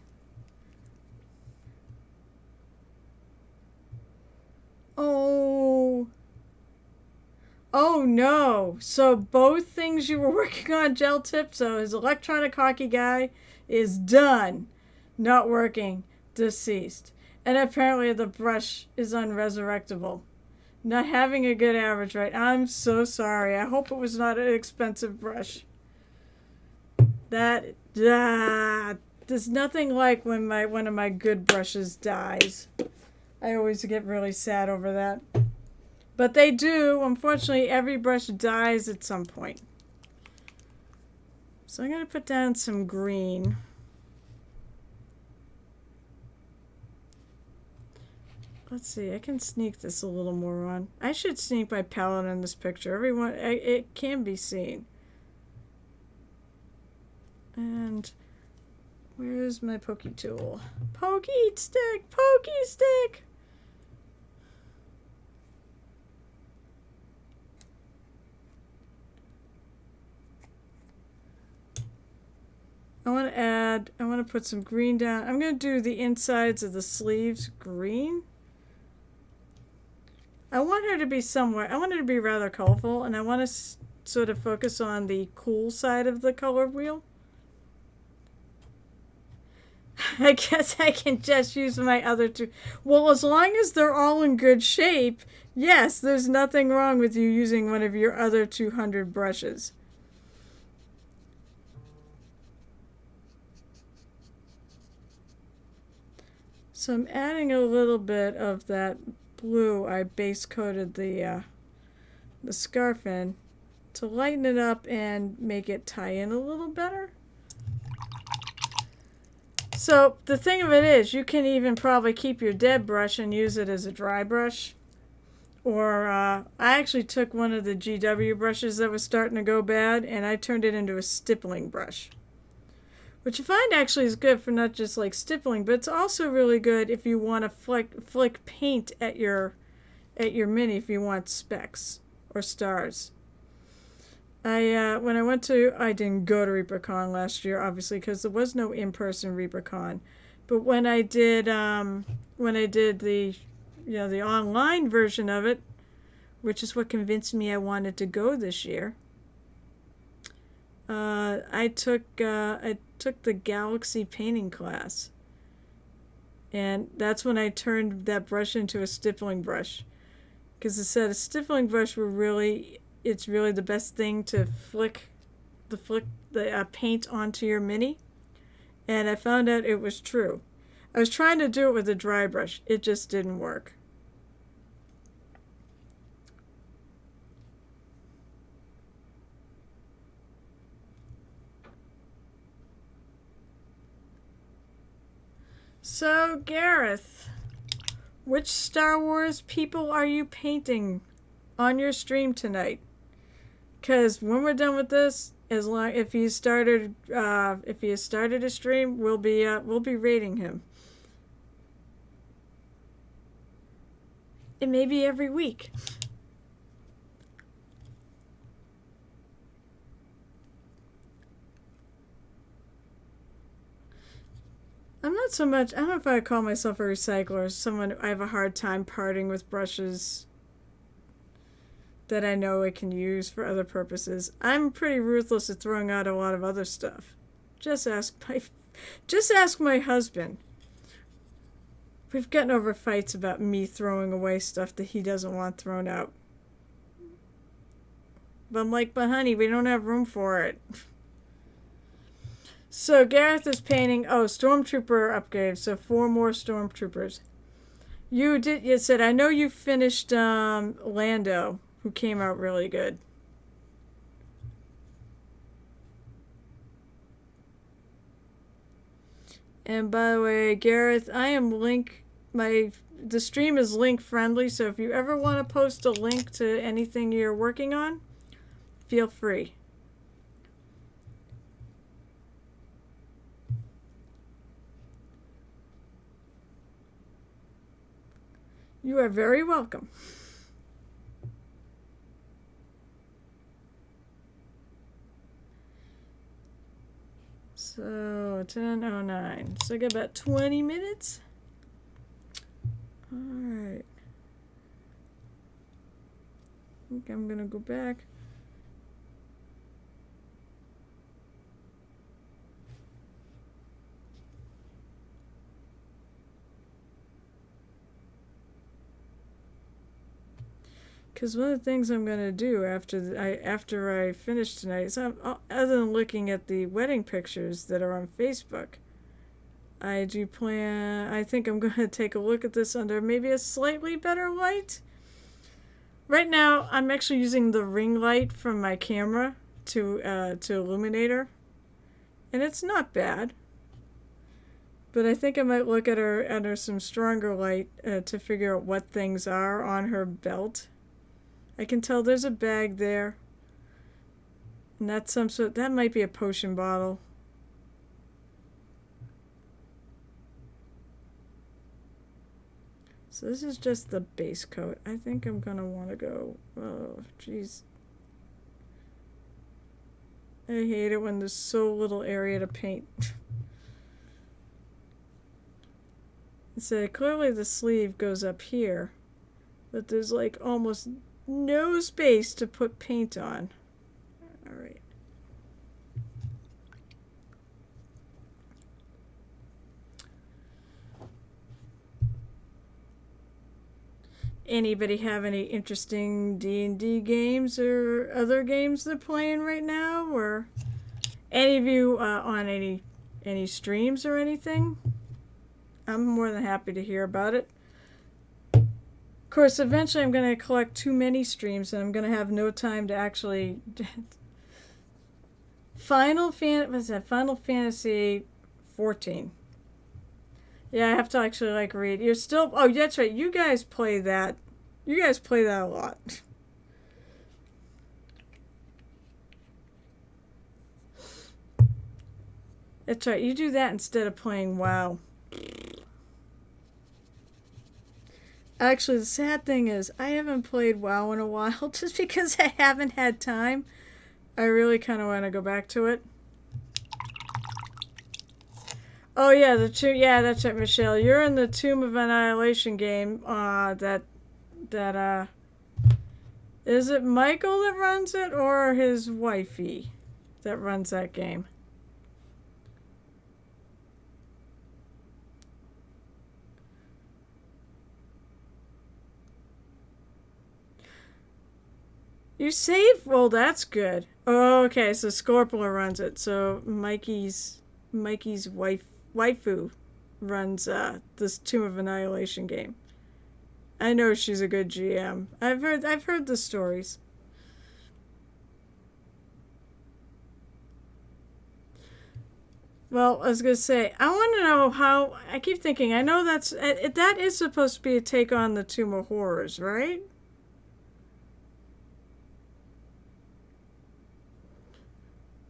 Oh. Oh no. So both things you were working on, gel tip, so his electronic hockey guy is done. not working, deceased. And apparently the brush is unresurrectable. Not having a good average rate. I'm so sorry. I hope it was not an expensive brush. That, there's nothing like when one of my good brushes dies. I always get really sad over that. But they do. Unfortunately, every brush dies at some point. So I'm going to put down some green. Let's see, I can sneak this a little more on. I should sneak my palette in this picture. Everyone, it can be seen. And where's my pokey tool? Pokey stick! Pokey stick! I want to put some green down. I'm going to do the insides of the sleeves green. I want her to be I want her to be rather colorful, and I want to sort of focus on the cool side of the color wheel. I guess I can just use my other two. Well, as long as they're all in good shape, yes, there's nothing wrong with you using one of your other 200 brushes. So I'm adding a little bit of that blue I base coated the scarf in to lighten it up and make it tie in a little better. So the thing of it is, you can even probably keep your dead brush and use it as a dry brush. Or I actually took one of the GW brushes that was starting to go bad and I turned it into a stippling brush. Which I find actually is good for not just like stippling, but it's also really good if you want to flick paint at your mini if you want specks or stars. When I didn't go to ReaperCon last year, obviously, because there was no in-person ReaperCon. But when I did the the online version of it, which is what convinced me I wanted to go this year, I took the Galaxy painting class, and that's when I turned that brush into a stippling brush, because I said a stippling brush it's really the best thing to flick the paint onto your mini, and I found out it was true. I was trying to do it with a dry brush. It just didn't work. So, Gareth, which Star Wars people are you painting on your stream tonight? Because when we're done with this, if he started a stream, we'll be rating him. It may be every week. I'm not so much, I don't know if I call myself a recycler, someone I have a hard time parting with brushes that I know I can use for other purposes. I'm pretty ruthless at throwing out a lot of other stuff. Just ask my husband. We've gotten over fights about me throwing away stuff that he doesn't want thrown out. But I'm like, but honey, we don't have room for it. So Gareth is painting, Stormtrooper upgrade, so 4 more Stormtroopers. You said, I know you finished Lando, who came out really good. And by the way, Gareth, I am the stream is link friendly, so if you ever want to post a link to anything you're working on, feel free. You are very welcome. So 10:09. So I got about 20 minutes. All right. I think I'm gonna go back. Because one of the things I'm gonna do after I finish tonight is, other than looking at the wedding pictures that are on Facebook, I think I'm gonna take a look at this under maybe a slightly better light. Right now, I'm actually using the ring light from my camera to illuminate her, and it's not bad. But I think I might look at her under some stronger light to figure out what things are on her belt. I can tell there's a bag there, and that's that might be a potion bottle. So this is just the base coat. I think I'm gonna want to go, oh jeez. I hate it when there's so little area to paint. So clearly the sleeve goes up here, but there's like almost no space to put paint on. All right. Anybody have any interesting D&D games or other games they're playing right now, or any of you on any streams or anything? I'm more than happy to hear about it. Of course, eventually I'm going to collect too many streams and I'm going to have no time to actually... Final Fantasy 14. Yeah, I have to actually like read. You're still... Oh, that's right. You guys play that. You guys play that a lot. That's right. You do that instead of playing WoW. Actually, the sad thing is I haven't played WoW in a while just because I haven't had time. I really kind of want to go back to it. Oh yeah, yeah, that's right, Michelle. You're in the Tomb of Annihilation game. Is it Michael that runs it or his wifey that runs that game? You save? Well, that's good. Oh, okay, so Scorpula runs it. So Mikey's waifu runs this Tomb of Annihilation game. I know she's a good GM. I've heard the stories. Well, I was gonna say, I want to know how. I keep thinking, I know that is supposed to be a take on the Tomb of Horrors, right?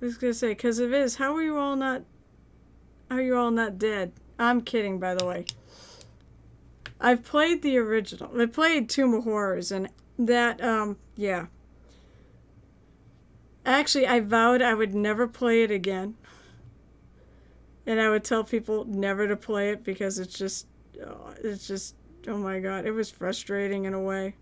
I was gonna say, because if it is, how are you all not dead? I'm kidding, by the way. I've played the original. I played Tomb of Horrors, and that, yeah. Actually, I vowed I would never play it again. And I would tell people never to play it because it's just, oh my god, it was frustrating in a way.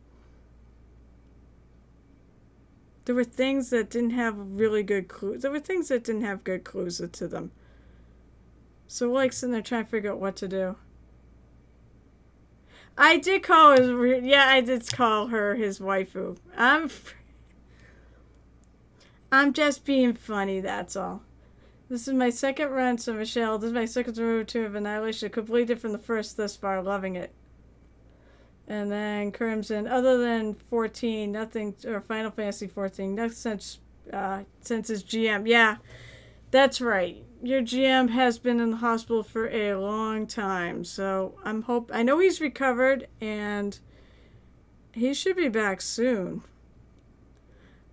There were things that didn't have really good clues. There were things that didn't have good clues to them. So we're like sitting there trying to figure out what to do. I did call I did call her his waifu. I'm just being funny, that's all. This is my second run, so Michelle, this is my second run to of Annihilation. Completely different from the first thus far, loving it. And then Crimson, other than 14, nothing, or Final Fantasy 14, nothing since his GM. Yeah, that's right. Your GM has been in the hospital for a long time, so I know he's recovered, and he should be back soon.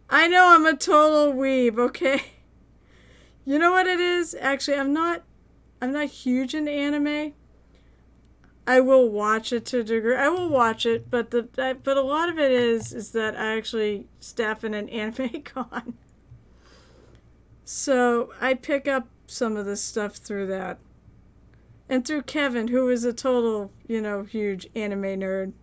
I know I'm a total weeb, okay? You know what it is? Actually, I'm not huge into anime. I will watch it to a degree. I will watch it, but a lot of it is that I actually staff in an anime con. So I pick up some of this stuff through that. And through Kevin, who is a total, huge anime nerd.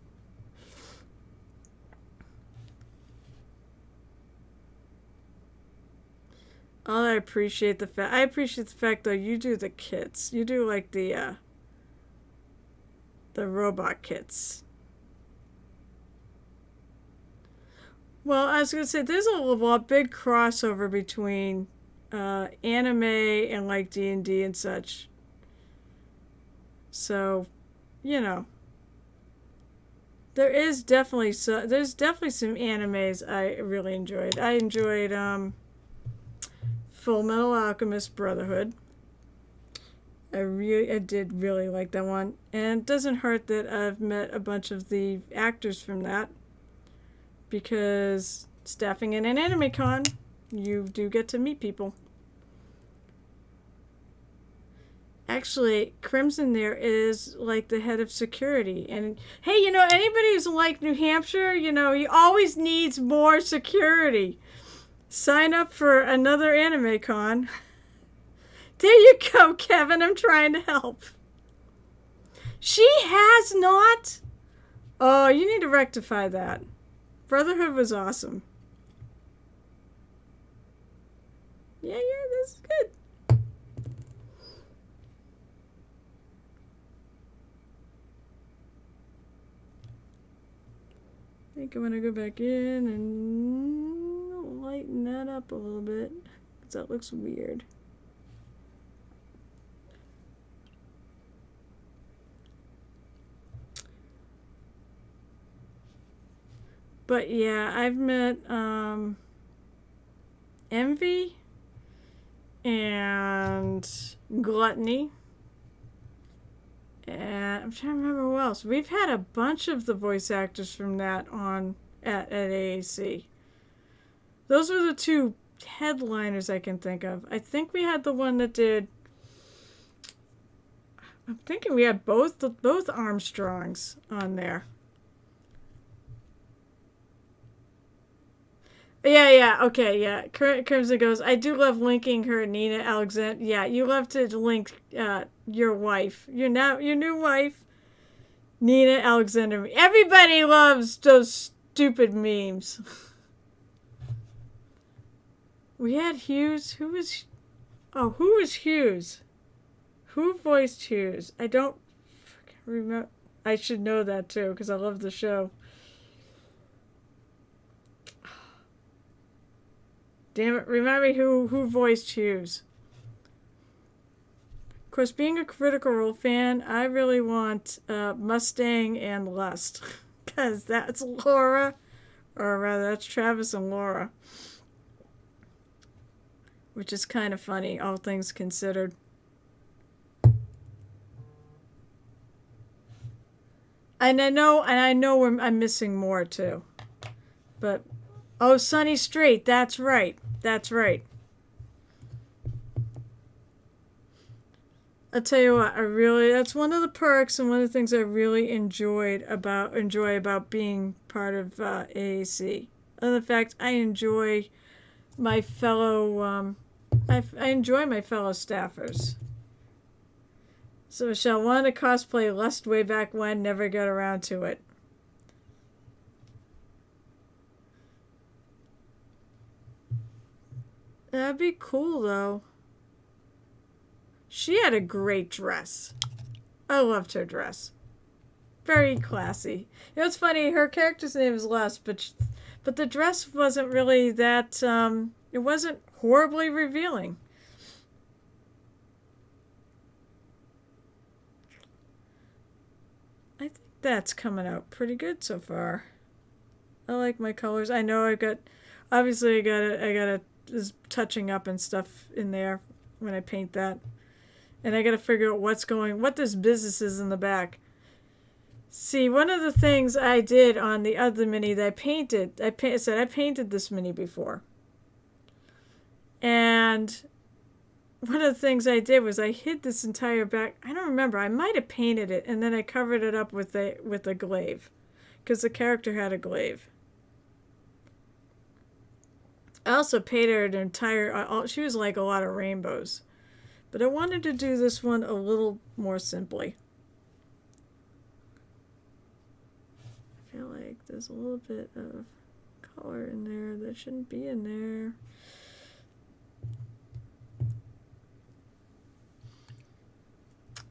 I appreciate the fact though you do the kits. You do like the robot kits. Well, I was going to say, there's a big crossover between anime and like D&D and such. So, you know, there's definitely some animes I really enjoyed. I enjoyed Full Metal Alchemist Brotherhood. I did really like that one, and it doesn't hurt that I've met a bunch of the actors from that, because staffing in an anime con, you do get to meet people. Actually, Crimson there is like the head of security. And hey, anybody who's like New Hampshire, he always needs more security. Sign up for another anime con. There you go, Kevin. I'm trying to help. She has not? Oh, you need to rectify that. Brotherhood was awesome. Yeah, this is good. I think I'm going to go back in and lighten that up a little bit, because that looks weird. But yeah, I've met Envy and Gluttony. And I'm trying to remember who else. We've had a bunch of the voice actors from that on at AAC. Those were the two headliners I can think of. I think we had the one that did. I'm thinking we had both Armstrongs on there. Yeah, okay, yeah. Crimson goes, I do love linking her, Nina Alexander. Yeah, you love to link your wife. Your new wife, Nina Alexander. Everybody loves those stupid memes. We had Hughes. Who was Hughes? Who voiced Hughes? I don't remember. I should know that too, because I love the show. Damn it, remind me who voiced Hughes. Of course, being a Critical Role fan, I really want Mustang and Lust. Because that's Laura, or rather, that's Travis and Laura. Which is kind of funny, all things considered. And I know I'm missing more too. But, oh, Sunny Straight, that's right. That's right. I'll tell you what, that's one of the perks and one of the things I really enjoy about being part of AAC. And the fact I enjoy my fellow staffers. So Michelle wanted to cosplay Lust way back when, never got around to it. That'd be cool, though. She had a great dress. I loved her dress. Very classy. It's funny, her character's name is Lust, but the dress wasn't really that, it wasn't horribly revealing. I think that's coming out pretty good so far. I like my colors. I know I got is touching up and stuff in there when I paint that. And I got to figure out what this business is in the back. See, one of the things I did on the other mini that I painted this mini before. And one of the things I did was I hid this entire back. I don't remember. I might have painted it and then I covered it up with a glaive. Because the character had a glaive. I also painted an entire, she was like a lot of rainbows. But I wanted to do this one a little more simply. I feel like there's a little bit of color in there that shouldn't be in there.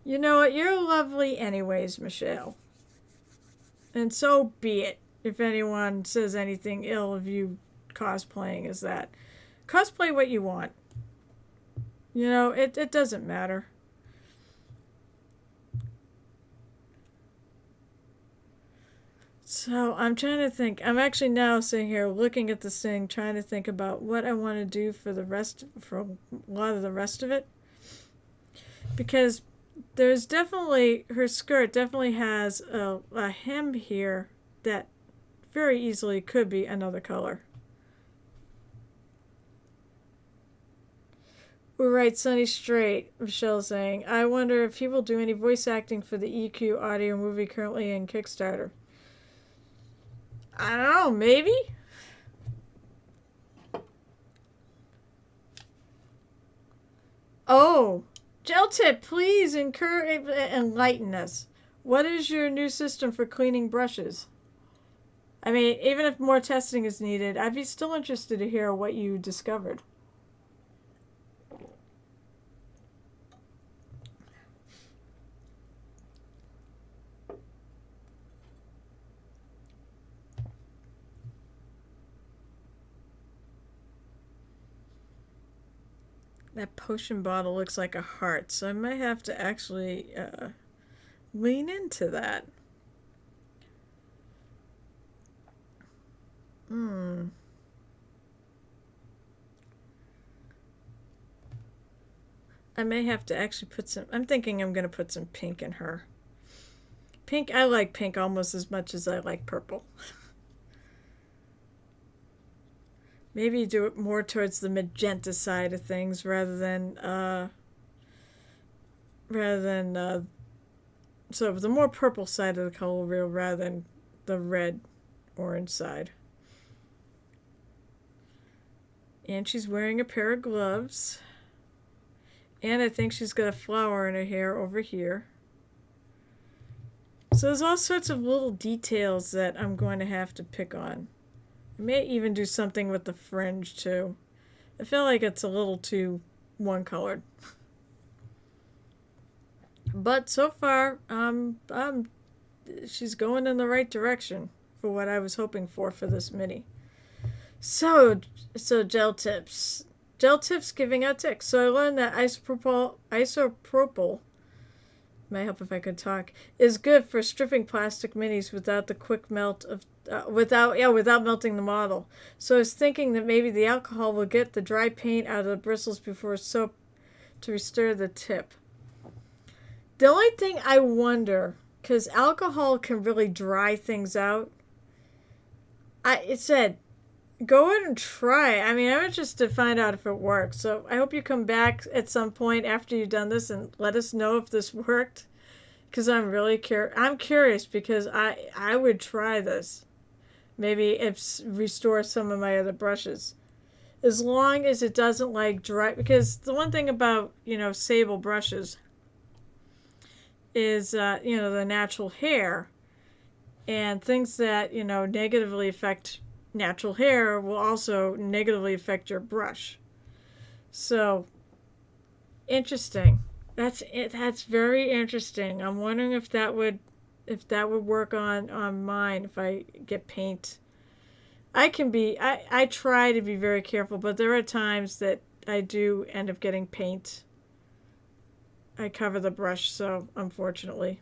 You know what? You're lovely anyways, Michelle. And so be it. if anyone says anything ill of you cosplaying, is that cosplay what you want. You know, it doesn't matter. So I'm trying to think. I'm actually now sitting here looking at this thing, trying to think about what I want to do for a lot of the rest of it. Because there's definitely, her skirt definitely has a hem here that very easily could be another color. We're right, Sunny Straight, Michelle's saying. I wonder if he will do any voice acting for the EQ audio movie currently in Kickstarter. I don't know, maybe? Oh, Gel Tip, please enlighten us. What is your new system for cleaning brushes? I mean, even if more testing is needed, I'd be still interested to hear what you discovered. That potion bottle looks like a heart, so I might have to actually lean into that. I may have to actually put some... I'm thinking I'm going to put some pink in her. Pink, I like pink almost as much as I like purple. Maybe do it more towards the magenta side of things rather than so the more purple side of the color wheel rather than the red orange side. And she's wearing a pair of gloves. And I think she's got a flower in her hair over here. So there's all sorts of little details that I'm going to have to pick on. I may even do something with the fringe too. I feel like it's a little too one-colored. But so far, she's going in the right direction for what I was hoping for this mini. So gel tips. Gel tips giving out ticks. So I learned that isopropyl, may help if I could talk, is good for stripping plastic minis without the quick melt of without melting the model. So I was thinking that maybe the alcohol will get the dry paint out of the bristles before soap to restore the tip. The only thing I wonder, because alcohol can really dry things out, it said, go ahead and try. I mean, I'm interested to find out if it works. So I hope you come back at some point after you've done this and let us know if this worked. Because I'm really I'm curious because I would try this. Maybe restore some of my other brushes. As long as it doesn't like dry. Because the one thing about, sable brushes is, the natural hair. And things that, negatively affect natural hair will also negatively affect your brush. So, interesting. That's very interesting. I'm wondering if that would work on mine if I get paint. I try to be very careful, but there are times that I do end up getting paint. I cover the brush, so unfortunately.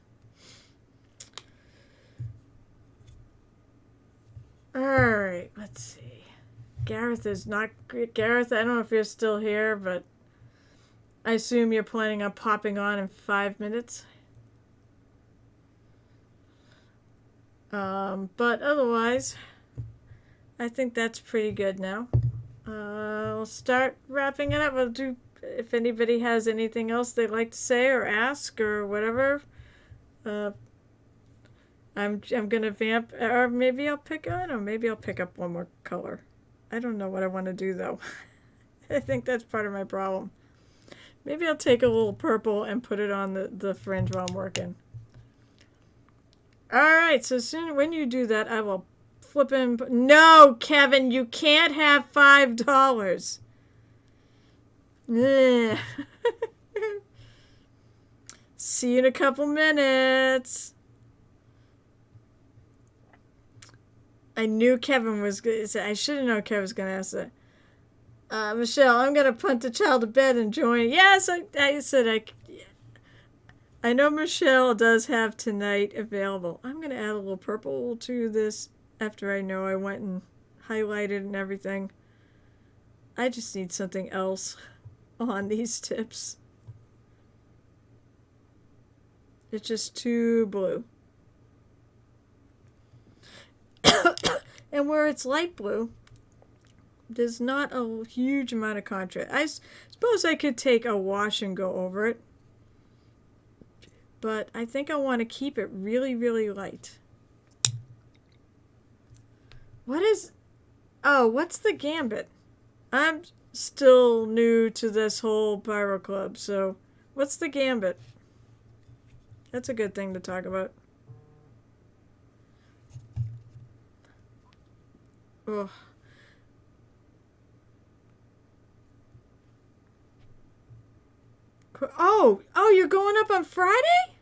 Alright, let's see. Gareth is not... Gareth, I don't know if you're still here, but I assume you're planning on popping on in 5 minutes. But otherwise, I think that's pretty good now. We'll start wrapping it up. We'll do... If anybody has anything else they'd like to say or ask or whatever, I'm gonna vamp, or maybe I'll pick up one more color. I don't know what I want to do though. I think that's part of my problem. Maybe I'll take a little purple and put it on the fringe while I'm working. Alright, so when you do that, I will flip in. No, Kevin, you can't have $5. See you in a couple minutes. I knew Kevin was going to say, I should have known Kevin was going to ask that. Michelle, I'm going to punt the child to bed and join. Yes, I said I know Michelle does have tonight available. I'm going to add a little purple to this after I know I went and highlighted and everything. I just need something else on these tips. It's just too blue. And where it's light blue, there's not a huge amount of contrast. I suppose I could take a wash and go over it. But I think I want to keep it really, really light. What's the gambit? I'm still new to this whole Pyro Club, so what's the gambit? That's a good thing to talk about. Ugh. Oh, you're going up on Friday?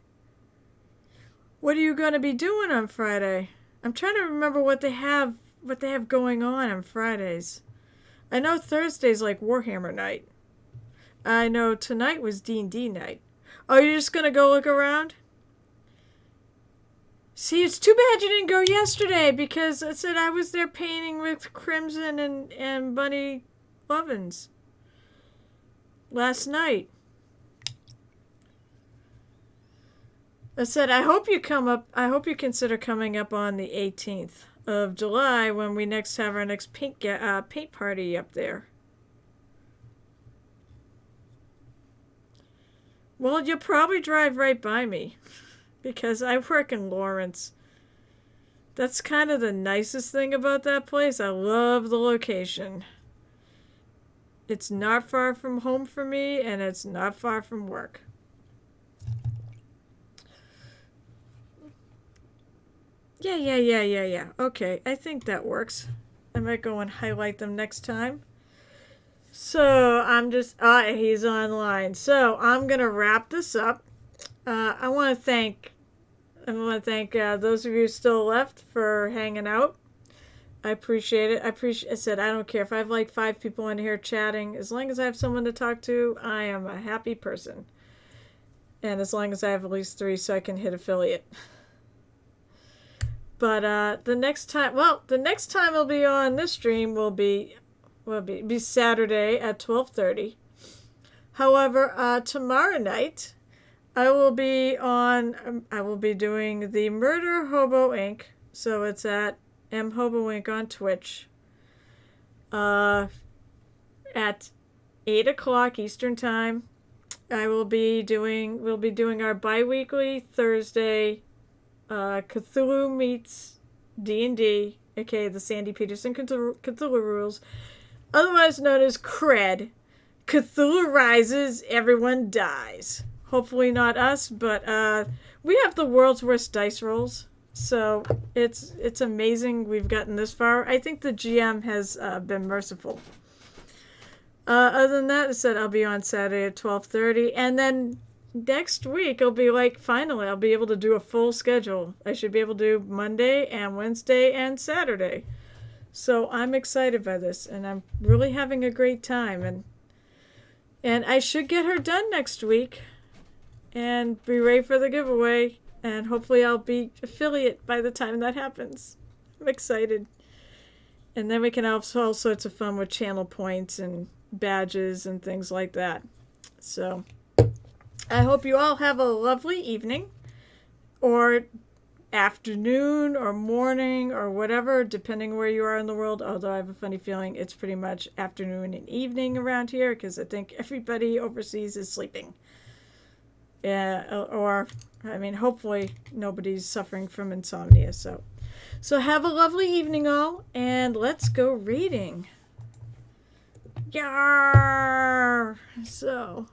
What are you going to be doing on Friday? I'm trying to remember what they have going on Fridays. I know Thursday's like Warhammer night. I know tonight was D&D night. Oh, you're just going to go look around? See, it's too bad you didn't go yesterday because I said I was there painting with Crimson and Bunny Lovins last night. I said, I hope you consider coming up on the 18th of July when we next have our next paint party up there. Well, you'll probably drive right by me because I work in Lawrence. That's kind of the nicest thing about that place. I love the location. It's not far from home for me and it's not far from work. Yeah. Okay, I think that works. I might go and highlight them next time. So I'm just, he's online. So I'm going to wrap this up. I want to thank those of you still left for hanging out. I appreciate it. I said, I don't care if I have like 5 people in here chatting. As long as I have someone to talk to, I am a happy person. And as long as I have at least 3 so I can hit affiliate. But the next time it'll be on this stream will be Saturday at 12:30. However, tomorrow night I will be doing the Murder Hobo Inc. So it's at M Hobo Inc. on Twitch. At 8 o'clock Eastern Time. We'll be doing our bi-weekly Thursday Cthulhu meets D&D, aka the Sandy Peterson Cthulhu rules, otherwise known as CRED. Cthulhu rises, everyone dies. Hopefully not us, but we have the world's worst dice rolls, so it's amazing we've gotten this far. I think the GM has been merciful. Other than that, I said I'll be on Saturday at 12:30, and then next week I'll be like, finally, I'll be able to do a full schedule. I should be able to do Monday and Wednesday and Saturday. So I'm excited by this, and I'm really having a great time. And I should get her done next week and be ready for the giveaway. And hopefully I'll be affiliate by the time that happens. I'm excited. And then we can have all sorts of fun with channel points and badges and things like that. So I hope you all have a lovely evening or afternoon or morning or whatever, depending where you are in the world, although I have a funny feeling it's pretty much afternoon and evening around here because I think everybody overseas is sleeping. Hopefully nobody's suffering from insomnia. So have a lovely evening all, and let's go reading. Yarr! So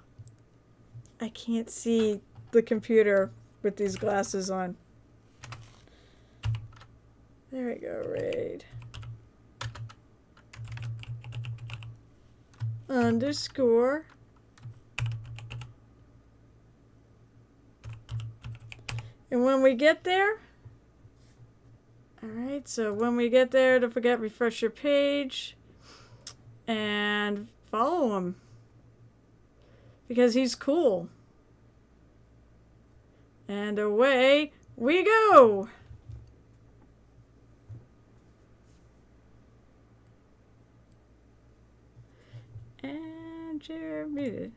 I can't see the computer with these glasses on. There we go, raid. Underscore. And when we get there, Alright, so when we get there, don't forget refresh your page and follow him because he's cool. And away we go! And Jeremy.